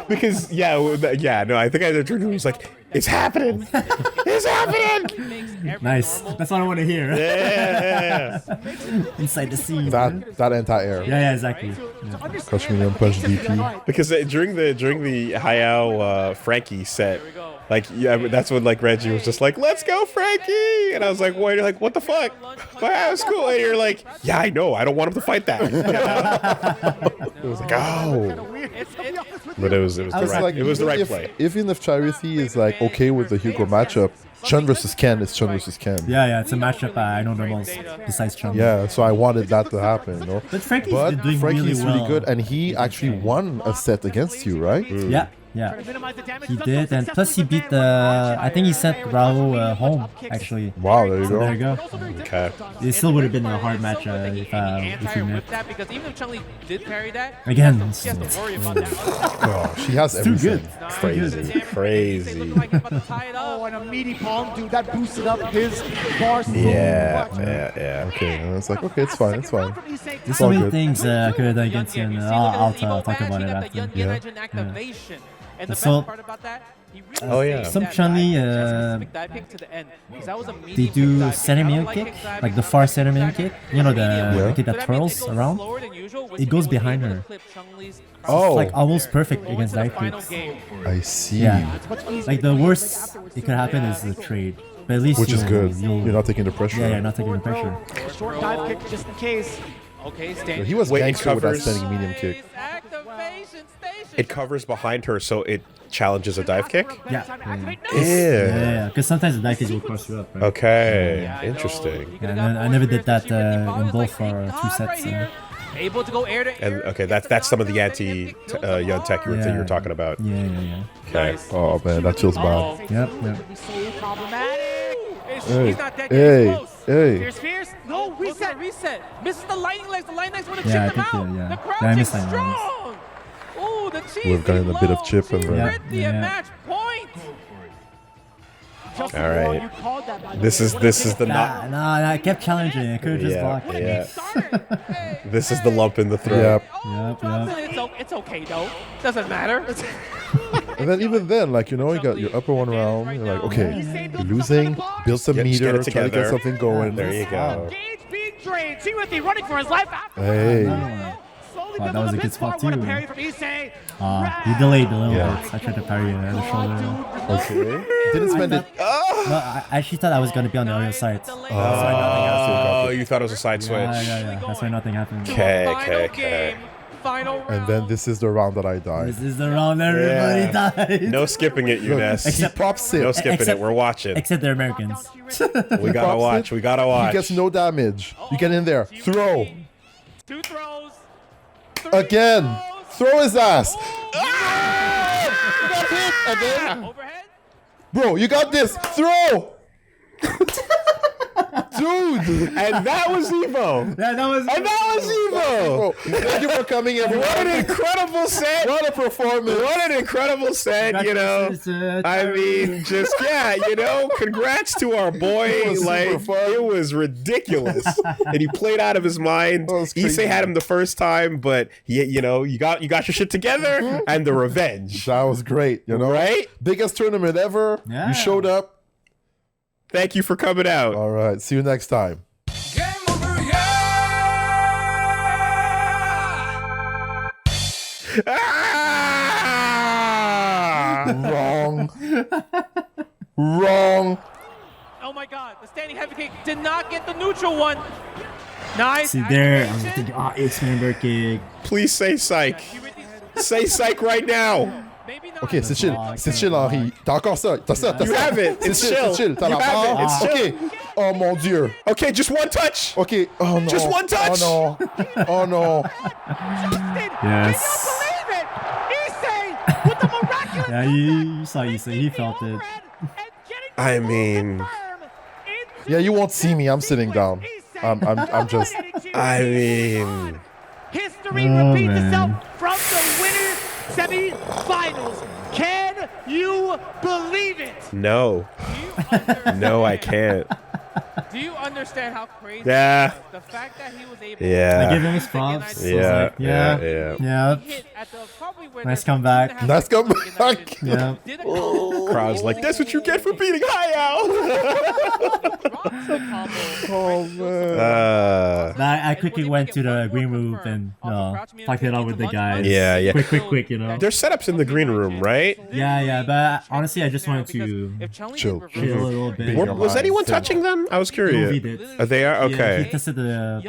because I think I was like, it's happening, it's happening. Nice. That's what I want to hear. Yeah. Inside the scene. That anti-air. Yeah, exactly. Crush Medium Punch DP. Because during the Hayao Frankie set, like that's when like Reggie was just like, let's go Frankie, and I was like, wait, you're like, what the fuck? Well, that was cool. And you're like, yeah, I know, I don't want him to fight that. It was like, oh, but it was the right play. Even if ChiRithy is like okay with the Hugo matchup, Chun versus Ken is Chun versus Ken. Yeah, it's a matchup I know the most besides Chun. Yeah, so I wanted that to happen, you know. But Frankie's been doing Frankie's really well. good, and he actually won a set against you, right? Yeah, he did, and plus he beat I think he sent Raul home, actually. Wow, there you So go. there you go. Okay. It still would have been a hard match if we met. that because even if Chun-Li did parry that, Again, he has to worry about that. Oh, she has too everything. good. Crazy. Oh, and a meaty palm, dude. That boosted up his bar. Yeah. Okay, and it's like, okay, it's fine, it's fine. There's so all many good. things I could have done against you, and I'll talk about it after. And the So- best part about that, he really Oh, yeah. saved Some that Chun-Li, dive, dive kick to the end, 'cause that was a They medium do dive. centimeter I don't kick, dive like the because far it's centimeter exactly kick. You know, the kick So that that means twirls it goes around? slower than usual, which It goes means we'll be behind able to her. clip Chun-Li's Oh. Like almost perfect Going against to the dive final kicks. game. I see. Yeah, like the worst it could happen is the trade, but at least Which is good. You're You're not taking the pressure. Yeah, you're not taking the pressure. Short dive kick just in case. Okay, So stand. he was Wait, it gangster with that covers- standing medium kick. Activation station. It covers behind her, so it challenges a dive kick. Yeah, Yeah. because sometimes the dive kicks will cross you up. Right? Okay. Yeah, I know. Interesting. Yeah, and I never did that in both for 2 sets. able to go air to air. And okay, that's some of the anti Young Tech you were talking about. Yeah. Okay. Nice. Oh man, that feels bad. Yep. So problematic. He's not dead yet. Hey, He's close. hey. Fierce. No, reset. Misses the lightning legs. The lightning legs want to Yeah, chip them I think, out. yeah. The Yeah, I crouch is missed lightning legs. strong. Ooh, the cheese. We've gotten a bit of chip and ChiRithy Yeah. at match point. All right. You called that, by the This way. is the not. Nah, I kept challenging. I could have just Yeah, blocked it. yeah. This is the lump in the throat. Yep. Yep. It's okay though. Doesn't matter. And then even then, like, you know, you got your upper one round. You're like, okay, you're losing. Build some Just meter. get it Try to get together. something going. There you go. Gage being drained. ChiRithy running for his life. Hey. Wow, that was a good spot too. What a parry from Issei. He delayed a little Yeah. bit. I tried to parry at the shoulder. Okay. Didn't spend it. No, I actually thought I was going to be on the other side. Oh, you thought it was a side switch. Yeah. That's why nothing happened. Okay. Final round. And then this is the round that I died. This is the round everybody died. No skipping it, Younes. He pops it. No skipping it. We're watching. Except the Americans. We gotta pops watch. it. We gotta watch. He gets no damage. You get in there. Throw. 2 throws. 3 Again. throws. Throw his ass. You got hit. And then, Overhead. bro, you got this. Throw. Dude. And that was Evo. Yeah, that was. And that was Evo. Bro, thank you for coming, everyone. What an incredible set. What a performance. What an incredible set, you know. I mean, just, yeah, you know, congrats to our boy. It was super Like, fun. it was ridiculous. And he played out of his mind. That was crazy. Issei had him the first time, but, you know, you got your shit together and the revenge. That was great, you know? Right? Biggest tournament ever. Yeah. You showed up. Thank you for coming out. All right. See you next time. Ah! Wrong. Wrong. Oh my god, the standing heavy kick did not get the neutral one. Nice. See there, I was thinking, X-Member kick. Please say psych. Say psych right now. Maybe not. Ok, c'est chill. C'est chill, Henri. T'as encore ça. T'as ça. T'as You ça. have it. C'est It's chill. chill. C'est chill. T'as You la have it. barre. It's chill. Ok. Oh mon Dieu. Okay, just one touch. Ok. Oh non. Just one touch. Oh non. Oh non. Yes. Believe it. Issei with the miraculous. Yeah, you saw Issei. He felt it. I mean, Yeah, you won't see me. I'm sitting down. I'm just. I mean, History Oh, repeats man. itself from the winner semifinals. Can you believe it? no. No, I can't. Do you understand how crazy Yeah. the fact that he was able Yeah. I give him his props. Yeah, yeah. Yeah. to hit at the probably where Nice there's comeback. 2.5 Nice seconds comeback. in Yeah. Did a combo. Crowd's like, that's what you get for beating Hayao. Drops the combo. Oh man. But I quickly went to the green room and talked it out with the guys. Yeah, yeah. Quick, you know. There's setups in the green room, right? Yeah, but honestly, I just wanted to Chill. chill a little bit. Was anyone touching them? I was curious. Movie did. They are? Yeah, he Okay. tested a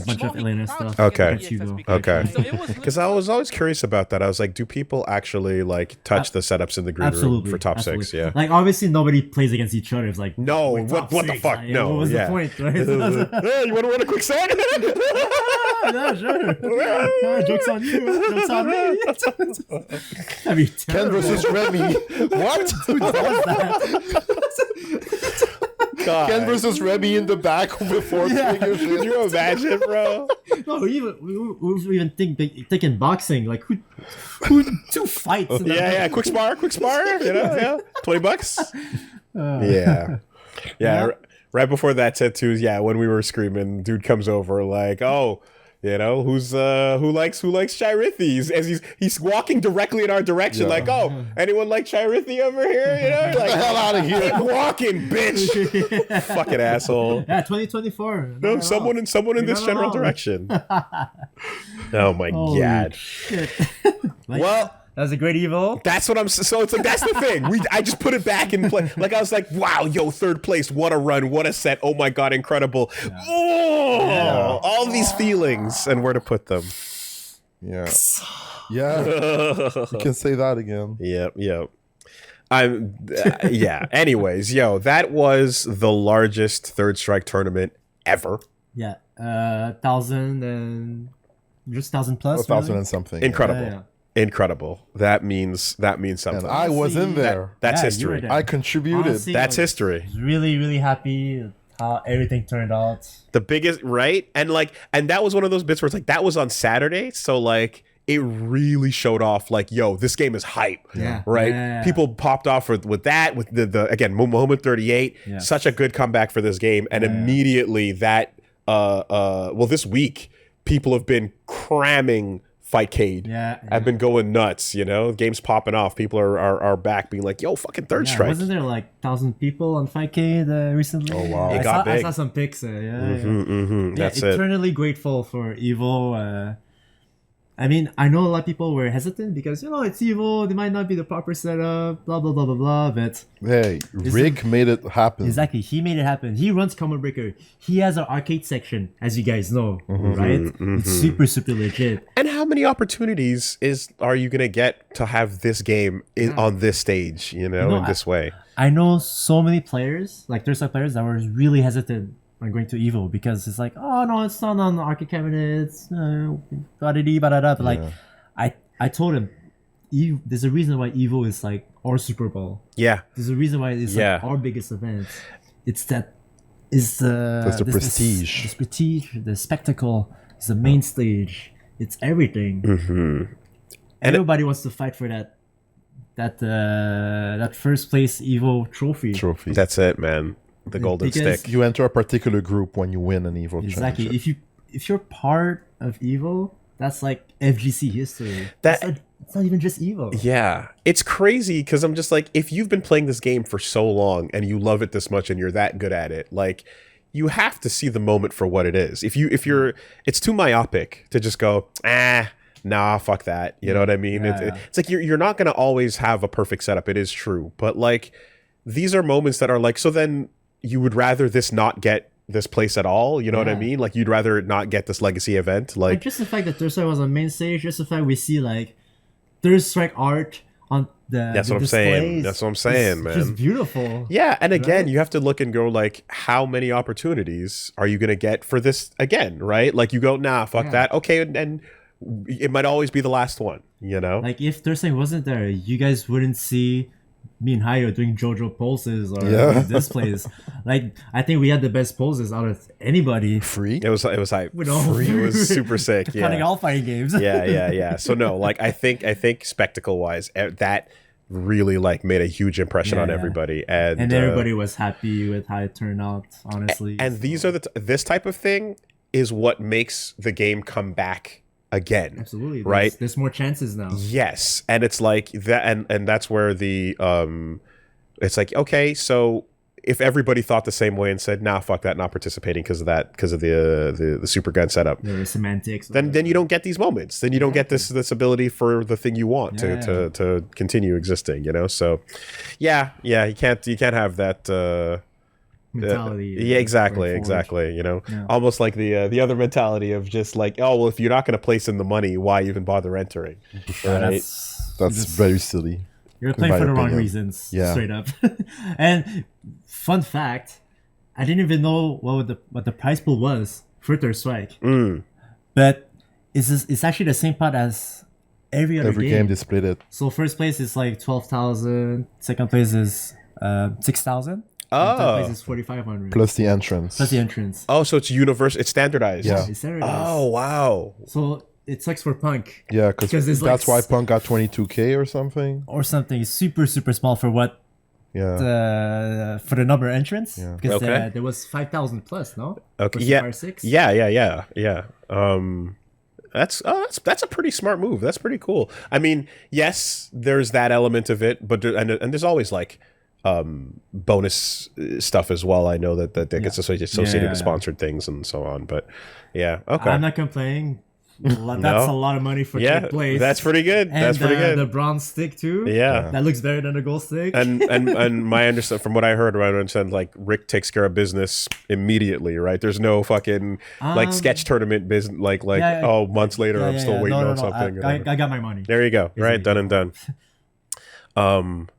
bunch of Elena stuff. Okay. against Hugo. Okay. So it was Because I was always curious about that. I was like, do people actually like touch the setups in the green room Absolutely. for top absolutely. 6? Yeah. Like obviously nobody plays against each other. It's like No, we're top what the six. fuck? Like, No, What was yeah. the point, right? Hey, you want to run a quick set? Yeah, sure. Yeah, joke's on you. Joke's on me. That'd be Ken terrible. versus Remy. What? What was that? God. Ken versus Remy in the back before Yeah. doing your Can shit. you imagine, bro? No, we even thinking boxing. Like who 2 fights? in the- Yeah. Quick spar. You know, yeah. $20. Yeah. Right before that set too. Yeah, when we were screaming, dude comes over like, oh, you know, who likes ChiRithy? As he's walking directly in our direction, like, oh, anyone like ChiRithy over here? You know, Get like, the hell out of here. keep walking, bitch. Fucking asshole. Yeah, 2024. No, someone in this not general wrong. direction. Oh my Holy god. shit. Well, that was a great Evo. that's what I'm. So it's like that's the thing. I just put it back in play. Like I was like, wow, yo, 3rd place. What a run. What a set. Oh my god, incredible. Oh, all these feelings and where to put them. Yeah. Yeah. You can say that again. Yep. Yeah. Anyways, yo, that was the largest Third Strike tournament ever. Yeah, 1,000 and Just 1,000 plus. 1,000 and something. Incredible. Incredible. That means something. And I was in there. That's Yeah, history. I contributed. Honestly, That's history. Really, really happy how everything turned out. The biggest, right? And that was one of those bits where it's like, that was on Saturday. So like, it really showed off like, yo, this game is hype. Yeah. Right? Yeah. People popped off with the again, moment 38, Yes. such a good comeback for this game. And immediately that, this week, people have been cramming Fightcade. I've been going nuts, games popping off. People are back being like, yo, fucking Third Strike. Wasn't there like 1,000 people on 5K recently? Oh, wow. It got big. I saw some pics. That's it. Eternally grateful for Evo. I mean, I know a lot of people were hesitant because, it's Evo. They might not be the proper setup, blah, blah, blah, blah, blah. But hey, Rick made it happen. exactly, he made it happen. He runs Combo Breaker. He has an arcade section, as you guys know, right? It's super, super legit. And how many opportunities are you gonna get to have this game on this stage, in this way? I know so many players, like there's some players that were really hesitant on going to Evo because it's like, oh no, it's not on the arcade cabinets, but like, I told him, there's a reason why Evo is like our Super Bowl. Yeah. There's a reason why it's like our biggest event. It's the prestige. The prestige, the spectacle, it's the main stage. It's everything. And everybody wants to fight for that first place Evo trophy. That's it, man. The golden Because stick. You enter a particular group when you win an Evo Exactly. championship. If you're part of Evo, that's like FGC history. It's not even just Evo. Yeah, it's crazy because I'm just like, if you've been playing this game for so long and you love it this much and you're that good at it, like, you have to see the moment for what it is. If you're, it's too myopic to just go, nah, fuck that. You know what I mean? It's like you're not gonna always have a perfect setup. It is true, but like, these are moments that are like, so then you would rather this not get this place at all, you know what I mean? Like, you'd rather not get this legacy event. Like just the fact that Third Strike was on main stage, just the fact we see like Third Strike art on that's the what I'm saying. displays, That's what I'm saying, man. It's just beautiful. Yeah, and again, you have to look and go like, how many opportunities are you gonna get for this again, right? Like, you go, nah, fuck that. Okay, and it might always be the last one, Like, if Third Strike wasn't there, you guys wouldn't see me and Hayo doing JoJo poses or displays. Like, I think we had the best poses out of anybody. Free? It was hype. With all Free was super sick. Counting all fighting games. yeah. So no, like, I think spectacle wise, that really like made a huge impression on everybody, and everybody was happy with how it turned out. Honestly, and these are this type of thing is what makes the game come back again. Absolutely. Right? There's more chances now. Yes. And it's like that, and that's where the it's like, okay, so if everybody thought the same way and said, nah, fuck that, not participating because of the super gun setup, the semantics, then you don't get these moments. Then you don't get this ability for the thing you want to continue existing, So you can't have that mentality. Exactly. Almost like the other mentality of just like, oh, well, if you're not going to place in the money, why even bother entering? Right? That's very silly. You're playing for the wrong reasons, straight up. And fun fact, I didn't even know what the prize pool was for Third Strike. But it's actually the same pot as every game they split it. So first place is like 12,000, second place is 6,000. Oh, third place is 4,500 plus the entrance. Oh, so it's universal. It's standardized. Yeah. It's standardized. Oh, wow. So it sucks for Punk. Yeah, because that's why Punk got 22K or something. Or something super super small for for the number entrance. Yeah. Because there was 5,000 plus, no? Okay. Yeah. That's a pretty smart move. That's pretty cool. I mean, yes, there's that element of it, but and there's always like bonus stuff as well. I know that gets associated with sponsored things and so on, but okay. I'm not complaining. That's a lot of money for third place. That's pretty good. And that's pretty good. The bronze stick too. Yeah, that looks better than the gold stick. And my understand from what I heard, I understand like Rick takes care of business immediately, right? There's no fucking like sketch tournament business, like months later I'm still waiting on something. I got my money. There you go. Right, done and done.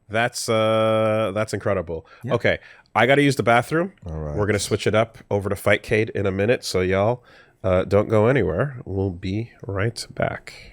That's incredible. Yep. Okay, I got to use the bathroom. All right. We're gonna switch it up over to Fightcade in a minute, so y'all Don't go anywhere. We'll be right back.